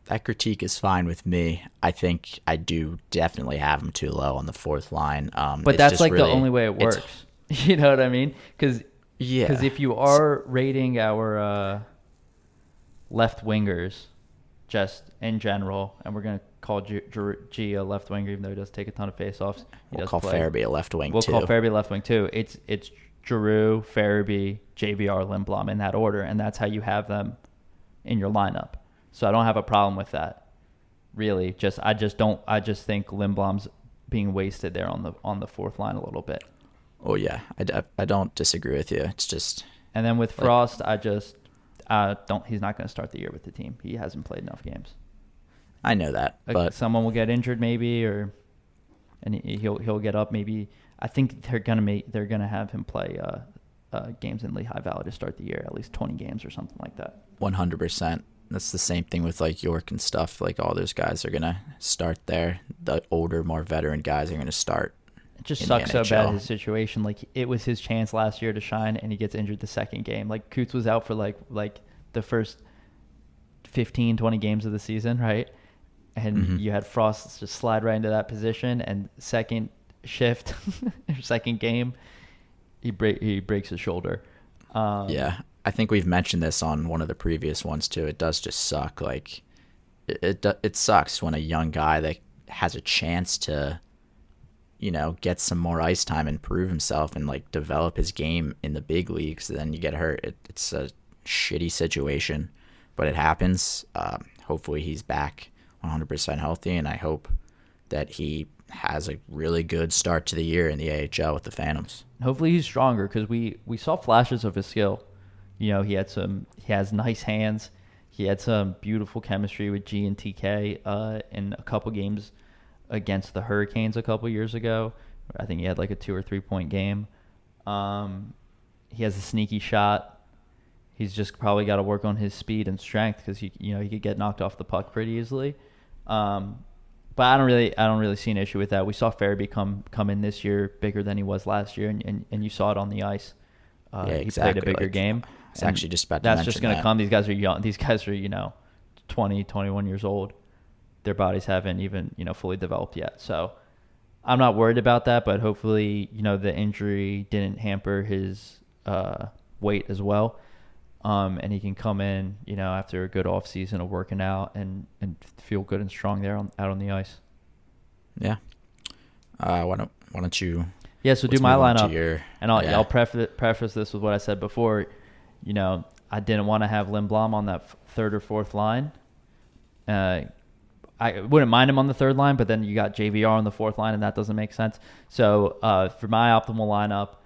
That critique is fine with me. I think I do definitely have him too low on the fourth line. But that's like really, the only way it works. You know what I mean? Because if you are rating our left wingers just in general, and we're going to call G a left winger, even though he does take a ton of faceoffs. We'll call Farabee a left wing, too. We'll call Farabee left wing, too. It's Giroux, Farabee, JVR, Lindblom in that order, and that's how you have them in your lineup. So I don't have a problem with that, really. I just think Lindblom's being wasted there on the fourth line a little bit. Oh yeah, I don't disagree with you. It's just. And then with Frost, I just don't. He's not going to start the year with the team. He hasn't played enough games. I know that, but someone will get injured maybe, and he'll get up maybe. I think they're gonna have him play games in Lehigh Valley to start the year, at least 20 games or something like that. 100%. That's the same thing with like York and stuff. Like all those guys are gonna start there. The older, more veteran guys are gonna start. It just sucks so bad, his situation. Like, it was his chance last year to shine, and he gets injured the second game. Like, Coots was out for like the first 15, 20 games of the season, right? And you had Frost just slide right into that position, and second shift, second game, he breaks his shoulder. Yeah, I think we've mentioned this on one of the previous ones too. It does just suck. Like, it sucks when a young guy that has a chance to, get some more ice time and prove himself and like develop his game in the big leagues, then you get hurt. It's a shitty situation, but it happens. Hopefully he's back 100% healthy, and I hope that he has a really good start to the year in the AHL with the Phantoms. Hopefully he's stronger, because we saw flashes of his skill. He has nice hands. He had some beautiful chemistry with G and TK in a couple games against the Hurricanes a couple years ago. I think he had like a 2 or 3 point game. He has a sneaky shot. He's just probably got to work on his speed and strength, because he could get knocked off the puck pretty easily. But I don't really see an issue with that. We saw Farabee come in this year bigger than he was last year, and you saw it on the ice. Exactly. He played a bigger game. It's actually just about to that's mention just going to that. come. These guys are young. These guys are 20, 21 years old. Their bodies haven't even fully developed yet. So I'm not worried about that. But hopefully the injury didn't hamper his weight as well. And he can come in, after a good off season of working out and feel good and strong there out on the ice. Yeah. Why don't you? Yeah. So do my lineup, and I'll preface this with what I said before. I didn't want to have Lindblom on that third or fourth line. I wouldn't mind him on the third line, but then you got JVR on the fourth line, and that doesn't make sense. So for my optimal lineup,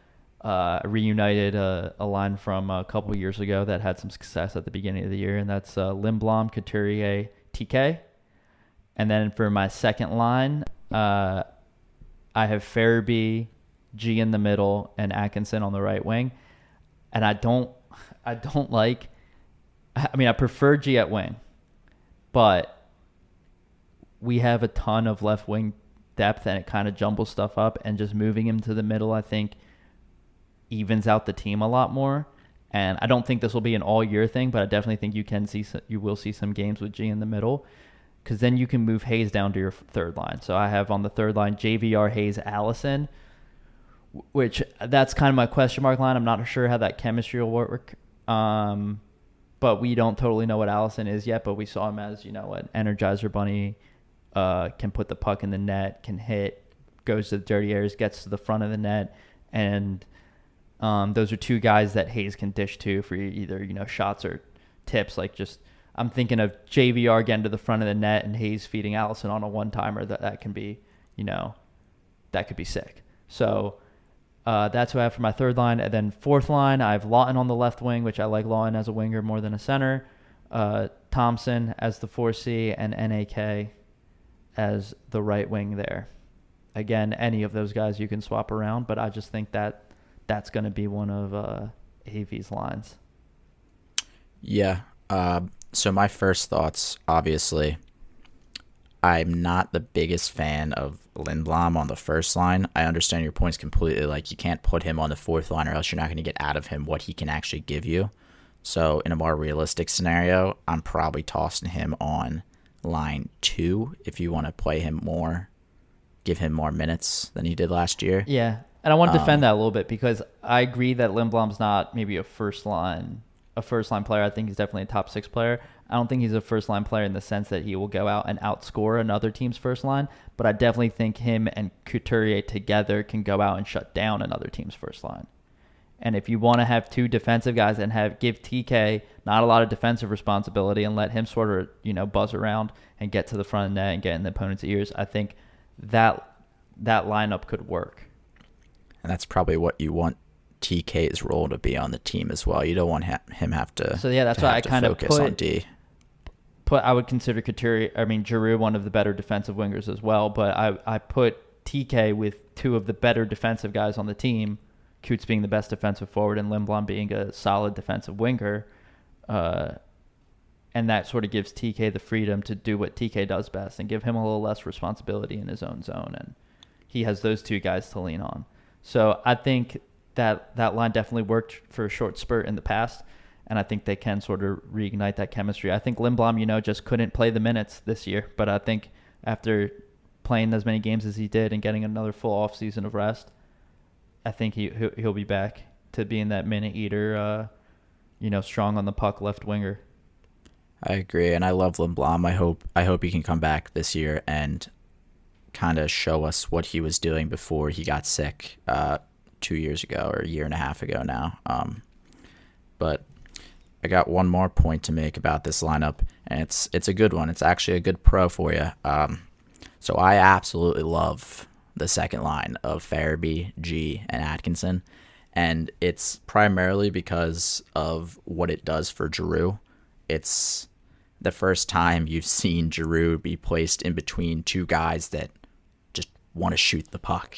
I reunited a line from a couple years ago that had some success at the beginning of the year, and that's Lindblom, Couturier, TK. And then for my second line, I have Farabee, G in the middle, and Atkinson on the right wing. And I prefer G at wing, but we have a ton of left wing depth, and it kind of jumbles stuff up, and just moving him to the middle, I think, evens out the team a lot more. And I don't think this will be an all year thing, but I definitely think you will see some games with G in the middle, because then you can move Hayes down to your third line. So I have on the third line JVR, Hayes, Allison, which that's kind of my question mark line. I'm not sure how that chemistry will work. But we don't totally know what Allison is yet, but we saw him as, an Energizer Bunny, can put the puck in the net, can hit, goes to the dirty areas, gets to the front of the net. And those are two guys that Hayes can dish to for either, shots or tips. I'm thinking of JVR getting to the front of the net and Hayes feeding Allison on a one-timer. That can be, that could be sick. So that's what I have for my third line. And then fourth line, I have Lawton on the left wing, which I like Lawton as a winger more than a center. Thompson as the 4C, and NAK as the right wing there. Again, any of those guys you can swap around, but I just think that's going to be one of AV's lines. Yeah. So my first thoughts, obviously, I'm not the biggest fan of Lindblom on the first line. I understand your points completely. Like, you can't put him on the fourth line, or else you're not going to get out of him what he can actually give you. So in a more realistic scenario, I'm probably tossing him on line 2 if you want to play him more, give him more minutes than he did last year. Yeah, and I want to defend that a little bit, because I agree that Lindblom's not maybe a first line player. I think he's definitely a top 6 player. I don't think he's a first line player in the sense that he will go out and outscore another team's first line, but I definitely think him and Couturier together can go out and shut down another team's first line. And if you want to have two defensive guys and give TK not a lot of defensive responsibility and let him sort of, buzz around and get to the front of the net and get in the opponent's ears, I think that lineup could work. And that's probably what you want TK's role to be on the team as well. You don't want him have to. So yeah, that's why I kind of focus on D. I would consider Giroux one of the better defensive wingers as well, but I put TK with two of the better defensive guys on the team, Coots being the best defensive forward and Lindblom being a solid defensive winger. And that sort of gives TK the freedom to do what TK does best and give him a little less responsibility in his own zone. And he has those two guys to lean on. So I think that line definitely worked for a short spurt in the past. And I think they can sort of reignite that chemistry. I think Lindblom, just couldn't play the minutes this year. But I think after playing as many games as he did and getting another full off season of rest, I think he'll be back to being that minute eater, strong on the puck left winger. I agree, and I love Lindblom. I hope he can come back this year and kind of show us what he was doing before he got sick 2 years ago or a year and a half ago now. But I got one more point to make about this lineup, and it's a good one. It's actually a good pro for you. So I absolutely love the second line of Farabee, G, and Atkinson, and it's primarily because of what it does for Giroux. It's the first time you've seen Giroux be placed in between two guys that just want to shoot the puck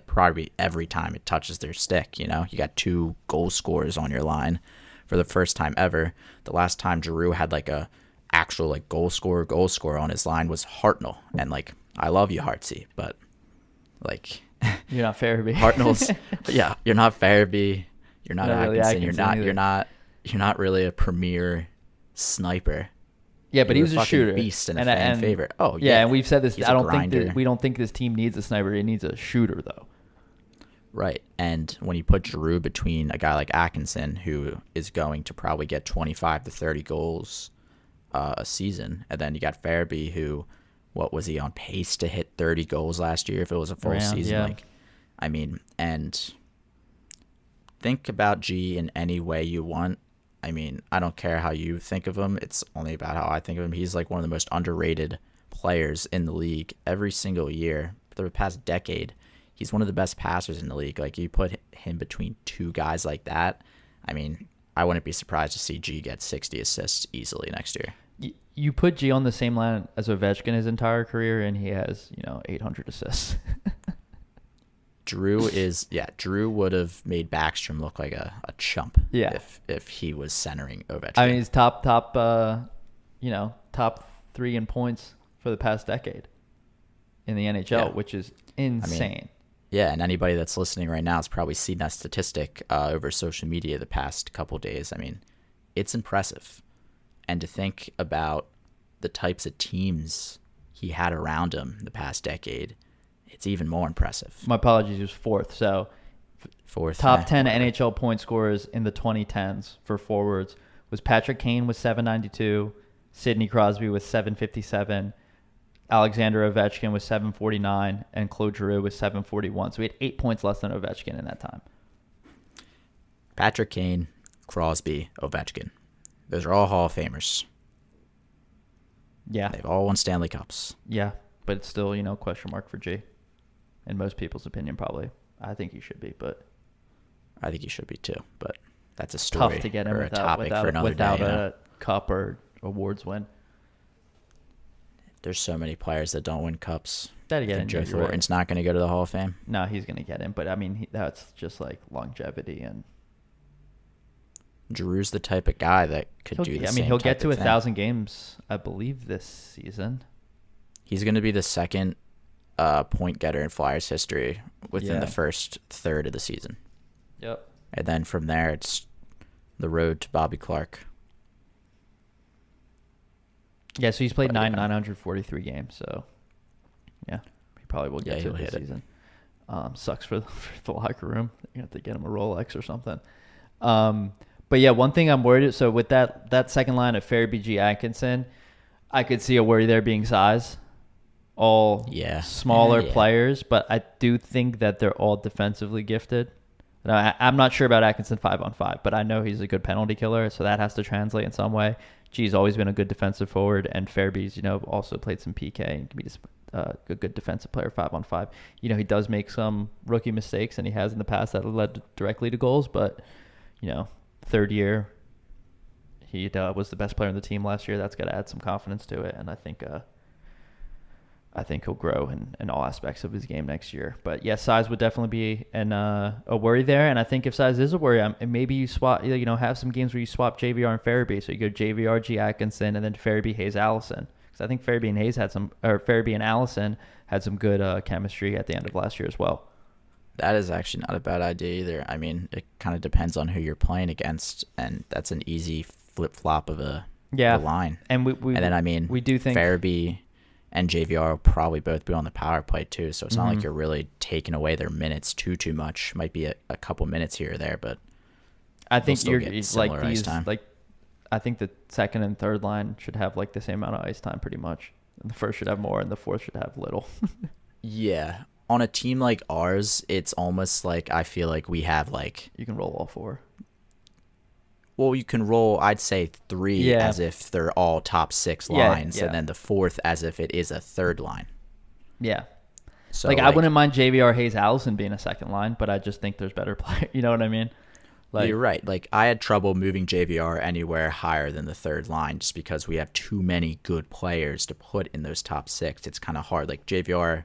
probably every time it touches their stick. You got two goal scorers on your line for the first time ever. The last time Giroux had a actual goal scorer on his line was Hartnell, and I love you, Hartsey, but you're not Farabee. Hartnell's yeah, you're not Farabee, you're not Atkinson, really you're not really a premier sniper. Yeah, but he was a shooter, beast and a fan favorite. Oh yeah, and we've said this. He's we don't think this team needs a sniper. It needs a shooter though. Right, and when you put Giroux between a guy like Atkinson, who is going to probably get 25 to 30 goals a season, and then you got Farabee, who, what was he on pace to hit 30 goals last year if it was a full season? Yeah. And think about G in any way you want. I don't care how you think of him. It's only about how I think of him. He's one of the most underrated players in the league every single year for the past decade. He's one of the best passers in the league. You put him between two guys like that, I wouldn't be surprised to see G get 60 assists easily next year. You put G on the same line as Ovechkin his entire career, and he has 800 assists. Giroux would have made Backstrom look like a chump. Yeah. If he was centering Ovechkin. He's top 3 in points for the past decade in the NHL, which is insane. Yeah, and anybody that's listening right now has probably seen that statistic over social media the past couple days. It's impressive. And to think about the types of teams he had around him the past decade, it's even more impressive. My apologies, he was fourth. So top 10 NHL point scorers in the 2010s for forwards was Patrick Kane with 792, Sidney Crosby with 757, Alexander Ovechkin with 749, and Claude Giroux with 741. So we had 8 points less than Ovechkin in that time. Patrick Kane, Crosby, Ovechkin. Those are all Hall of Famers. Yeah. They've all won Stanley Cups. Yeah, but it's still, question mark for G. In most people's opinion, probably. I think he should be, but... I think he should be too, but that's a story. Tough to get him or a topic for another without day, a cup or awards win. There's so many players that don't win cups. That'd get in. Joe Thornton's not going to go to the Hall of Fame. No, he's going to get in, but that's just longevity and. Giroux's the type of guy that could do the same. He'll get to 1,000 games, I believe, this season. He's going to be the second point getter in Flyers history within the first third of the season. Yep. And then from there, it's the road to Bobby Clark. Yeah, so he's played 943 games, so yeah, he probably will get to it this season. Sucks for the locker room. You have to get him a Rolex or something. But yeah, one thing I'm worried. So with that second line of Farabee, G, Atkinson, I could see a worry there being size. All smaller players, but I do think that they're all defensively gifted. I'm not sure about Atkinson 5-on-5, but I know he's a good penalty killer, so that has to translate in some way. G's always been a good defensive forward, and Farabee's, also played some PK and can be a good defensive player 5-on-5. He does make some rookie mistakes, and he has in the past that led directly to goals, but, third year, he was the best player on the team last year. That's got to add some confidence to it, and I think I think he'll grow in all aspects of his game next year. But yeah, size would definitely be a worry there. And I think if size is a worry, maybe you swap, have some games where you swap JVR and Farabee. So you go JVR, G Atkinson, and then Farabee, Hayes, Allison. Because I think Farabee and Allison had some good chemistry at the end of last year as well. That is actually not a bad idea either. I mean, it kind of depends on who you're playing against, and that's an easy flip-flop of a line. And we do think Farabee and JVR will probably both be on the power play too, so it's not like you're really taking away their minutes too much. Might be a couple minutes here or there, but I think you're like ice time. I think the second and third line should have like the same amount of ice time pretty much. And the first should have more, and the fourth should have little. Yeah. On a team like ours, it's almost like I feel like we have like... You can roll all four. Well, you can roll, I'd say, three as if they're all top six lines, and then the fourth as if it is a third line. Yeah. So I wouldn't mind JVR, Hayes, Allison being a second line, but I just think there's better players. You know what I mean? You're right. Like, I had trouble moving JVR anywhere higher than the third line just because we have too many good players to put in those top six. It's kind of hard. Like, JVR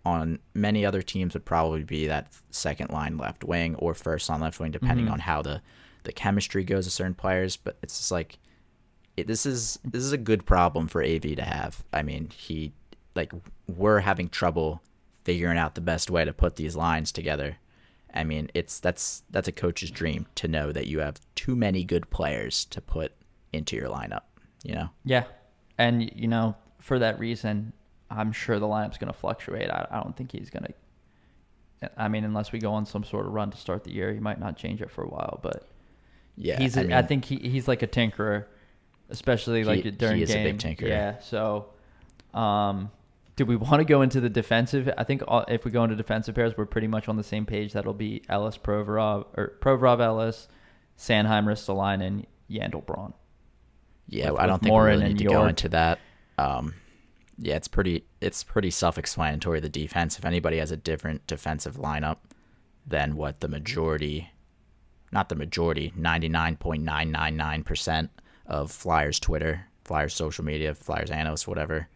on many other teams would probably be that second line left wing or first line left wing, depending on how the chemistry goes with certain players. But it's just like this is a good problem for AV to have. I mean, we're having trouble figuring out the best way to put these lines together. I mean, that's a coach's dream to know that you have too many good players to put into your lineup, Yeah. And for that reason, I'm sure the lineup's going to fluctuate. I don't think he's going to. I mean, unless we go on some sort of run to start the year, he might not change it for a while. But yeah, I think he's like a tinkerer, especially like during he is game. a big tinkerer. Yeah. So, do we want to go into the defensive? I think if we go into defensive pairs, we're pretty much on the same page. That'll be Ellis, Provorov, or Provorov, Ellis, Sanheim, Ristolainen, Yandel, Braun. Yeah, I don't think we really need to go into that. Yeah, it's pretty self-explanatory, the defense. If anybody has a different defensive lineup than what the majority, not the majority, 99.999% of Flyers Twitter, Flyers social media, Flyers analysts, whatever,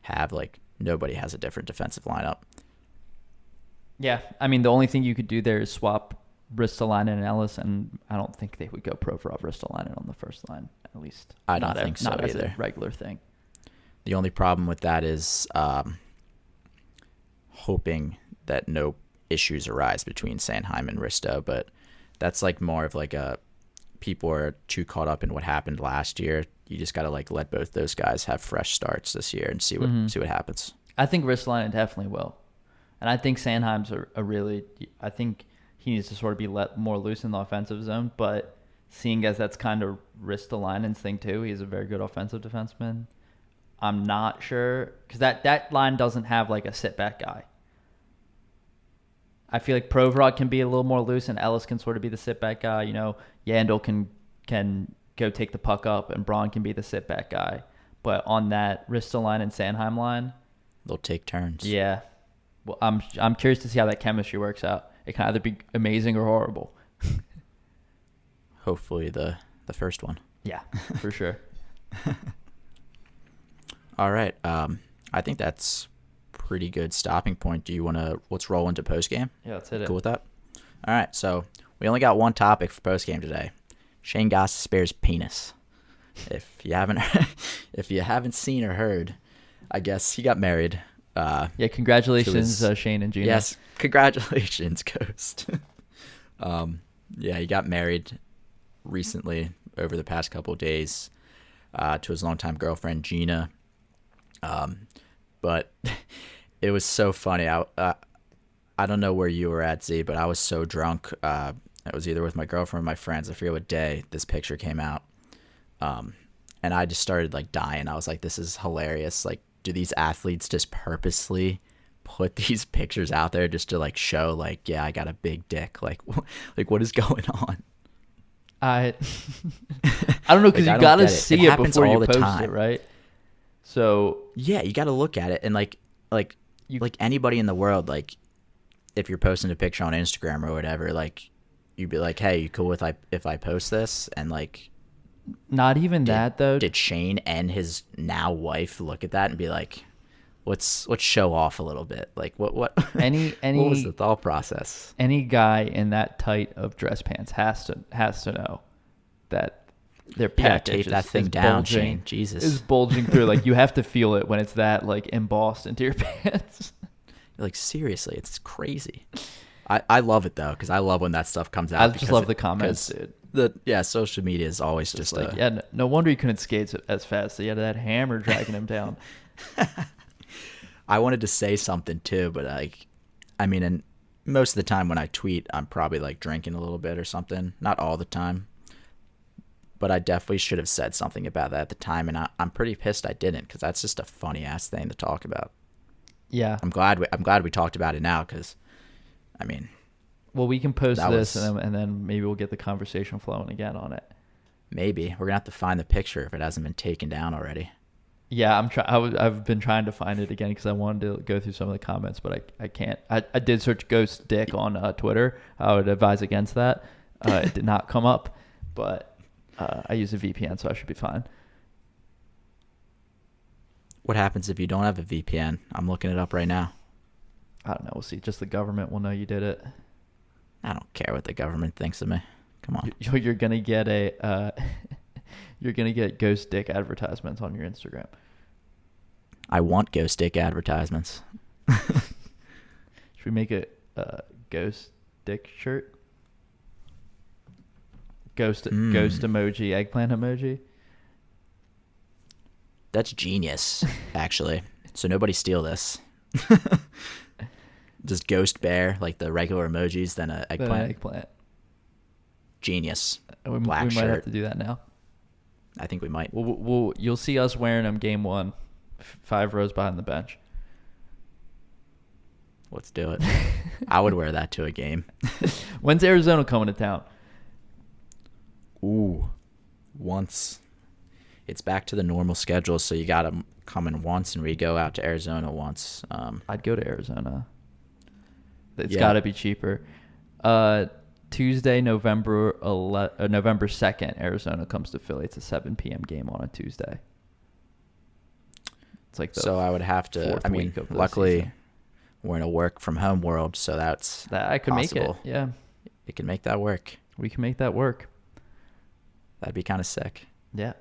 have, like, nobody has a different defensive lineup. Yeah, I mean, the only thing you could do there is swap Ristolainen and Ellis, and I don't think they would go Provorov, Ristolainen on the first line, at least. I don't think so not either. As a regular thing. The only problem with that is hoping that no issues arise between Sanheim and Risto, but that's like more of like people are too caught up in what happened last year. You just got to like let both those guys have fresh starts this year and see what happens. I think Ristolainen definitely will. And I think Sanheim's I think he needs to sort of be let more loose in the offensive zone, but seeing as that's kind of Ristolainen's thing too, he's a very good offensive defenseman. I'm not sure because that line doesn't have like a sit back guy. I feel like Provorov can be a little more loose, and Ellis can sort of be the sit back guy. Yandel can go take the puck up, and Braun can be the sit back guy. But on that Ristolainen and Sanheim line, they'll take turns. Yeah, well, I'm curious to see how that chemistry works out. It can either be amazing or horrible. Hopefully the first one. Yeah, for sure. All right. I think that's pretty good stopping point. Let's roll into postgame? Yeah, let's hit it. Cool with that? All right. So we only got one topic for postgame today. Shane Gostisbehere's penis. If you haven't seen or heard, I guess he got married. Yeah, congratulations, Shane and Gina. Yes, congratulations, Ghost. Yeah, he got married recently over the past couple of days to his longtime girlfriend, Gina. But it was so funny. I don't know where you were at, Z, but I was so drunk. I was either with my girlfriend or my friends. I forget what day this picture came out. And I just started like dying. I was like, this is hilarious. Like, do these athletes just purposely put these pictures out there just to like show like, yeah, I got a big dick? Like what is going on? I don't know, because you got to see it before you post it, right? So yeah, you got to look at it, and like anybody in the world, like if you're posting a picture on Instagram or whatever, like you'd be like, hey, you cool with if I post this? And like, not even that though. Did Shane and his now wife look at that and be like, let's show off a little bit. Like what Any what was the thought process? Any guy in that tight of dress pants has to know that their You gotta package tape that thing is down, bulging, Shane. Jesus. is bulging through. Like, you have to feel it when it's that like embossed into your pants. Like, seriously, it's crazy. I love it though, because I love when that stuff comes out. I just love the comments, dude. Social media is always just like, yeah, no wonder he couldn't skate as fast. He had that hammer dragging him down. I wanted to say something too, but and most of the time when I tweet, I'm probably like drinking a little bit or something. Not all the time, but I definitely should have said something about that at the time, and I'm pretty pissed I didn't, because that's just a funny ass thing to talk about. Yeah, I'm glad we talked about it now, because well, we can post this and then maybe we'll get the conversation flowing again on it. Maybe we're gonna have to find the picture if it hasn't been taken down already. Yeah, I've been trying to find it again because I wanted to go through some of the comments, but I can't. I did search ghost dick on Twitter. I would advise against that. It did not come up, but I use a VPN, so I should be fine. What happens if you don't have a VPN? I'm looking it up right now. I don't know. We'll see. Just the government will know you did it. I don't care what the government thinks of me. Come on. You're gonna get you're gonna get ghost dick advertisements on your Instagram. I want ghost dick advertisements. Should we make a ghost dick shirt? Ghost emoji, eggplant emoji. That's genius, actually. So nobody steal this. Just ghost bear, like the regular emojis, then an eggplant. Genius. We Black might shirt. have to do that now. I think we might. You'll see us wearing them game one, 5 rows behind the bench. Let's do it. I would wear that to a game. When's Arizona coming to town? Ooh, once. It's back to the normal schedule, so you got to come in once, and we go out to Arizona once. I'd go to Arizona. It's Yeah. got to be cheaper. Tuesday, November 2nd, Arizona comes to Philly. It's a 7 p.m. game on a Tuesday. It's like so I would have to. Luckily, we're in a work from home world, so that's I could possible. make it. Yeah, We can make that work. we can make that work. That'd be kind of sick. Yeah,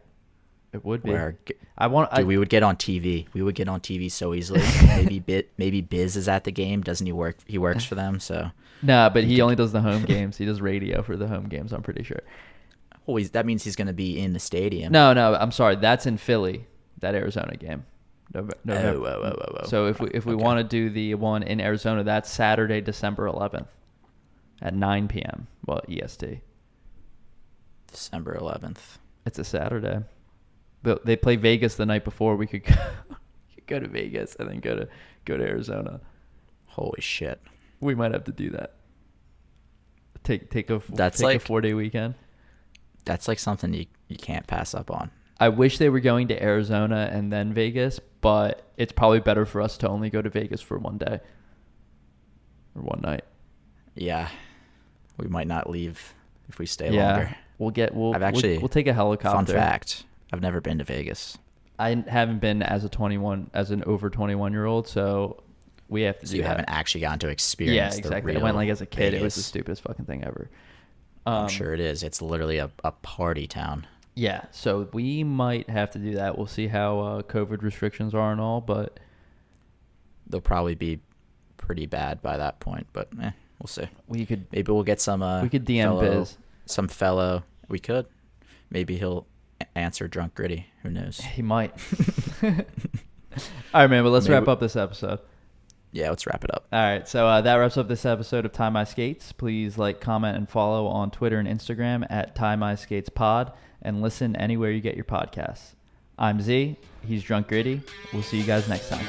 it would be. We would get on TV. We would get on TV so easily. maybe Biz is at the game. Doesn't he work? He works for them, so. Nah, but he only does the home games. He does radio for the home games, I'm pretty sure. Well, that means he's going to be in the stadium. No, I'm sorry. That's in Philly, that Arizona game. November. Oh. So if we want to do the one in Arizona, that's Saturday, December 11th at 9 p.m. Well, EST. December 11th. It's a Saturday. But they play Vegas the night before. We could go to Vegas and then go to Arizona. Holy shit. We might have to do that. Take a 4-day weekend. That's like something you can't pass up on. I wish they were going to Arizona and then Vegas, but it's probably better for us to only go to Vegas for one day or one night. Yeah. We might not leave if we stay longer. We'll take a helicopter. Fun fact, I've never been to Vegas. I haven't been as an over 21-year-old, so we have to do that. So you haven't actually gotten to experience exactly. the real I went like as a kid. Vegas. It was the stupidest fucking thing ever. I'm sure it is. It's literally a party town. Yeah, so we might have to do that. We'll see how COVID restrictions are and all, but they'll probably be pretty bad by that point, but we'll see. Maybe we'll get some we could DM Biz. Some fellow. We could. Maybe he'll answer Drunk Gritty. Who knows? He might. All right, man, but let's wrap up this episode. Yeah, let's wrap it up. All right, so that wraps up this episode of Tie My Skates. Please like, comment, and follow on Twitter and Instagram at Tie My Skates Pod, and listen anywhere you get your podcasts. I'm Z. He's Drunk Gritty. We'll see you guys next time.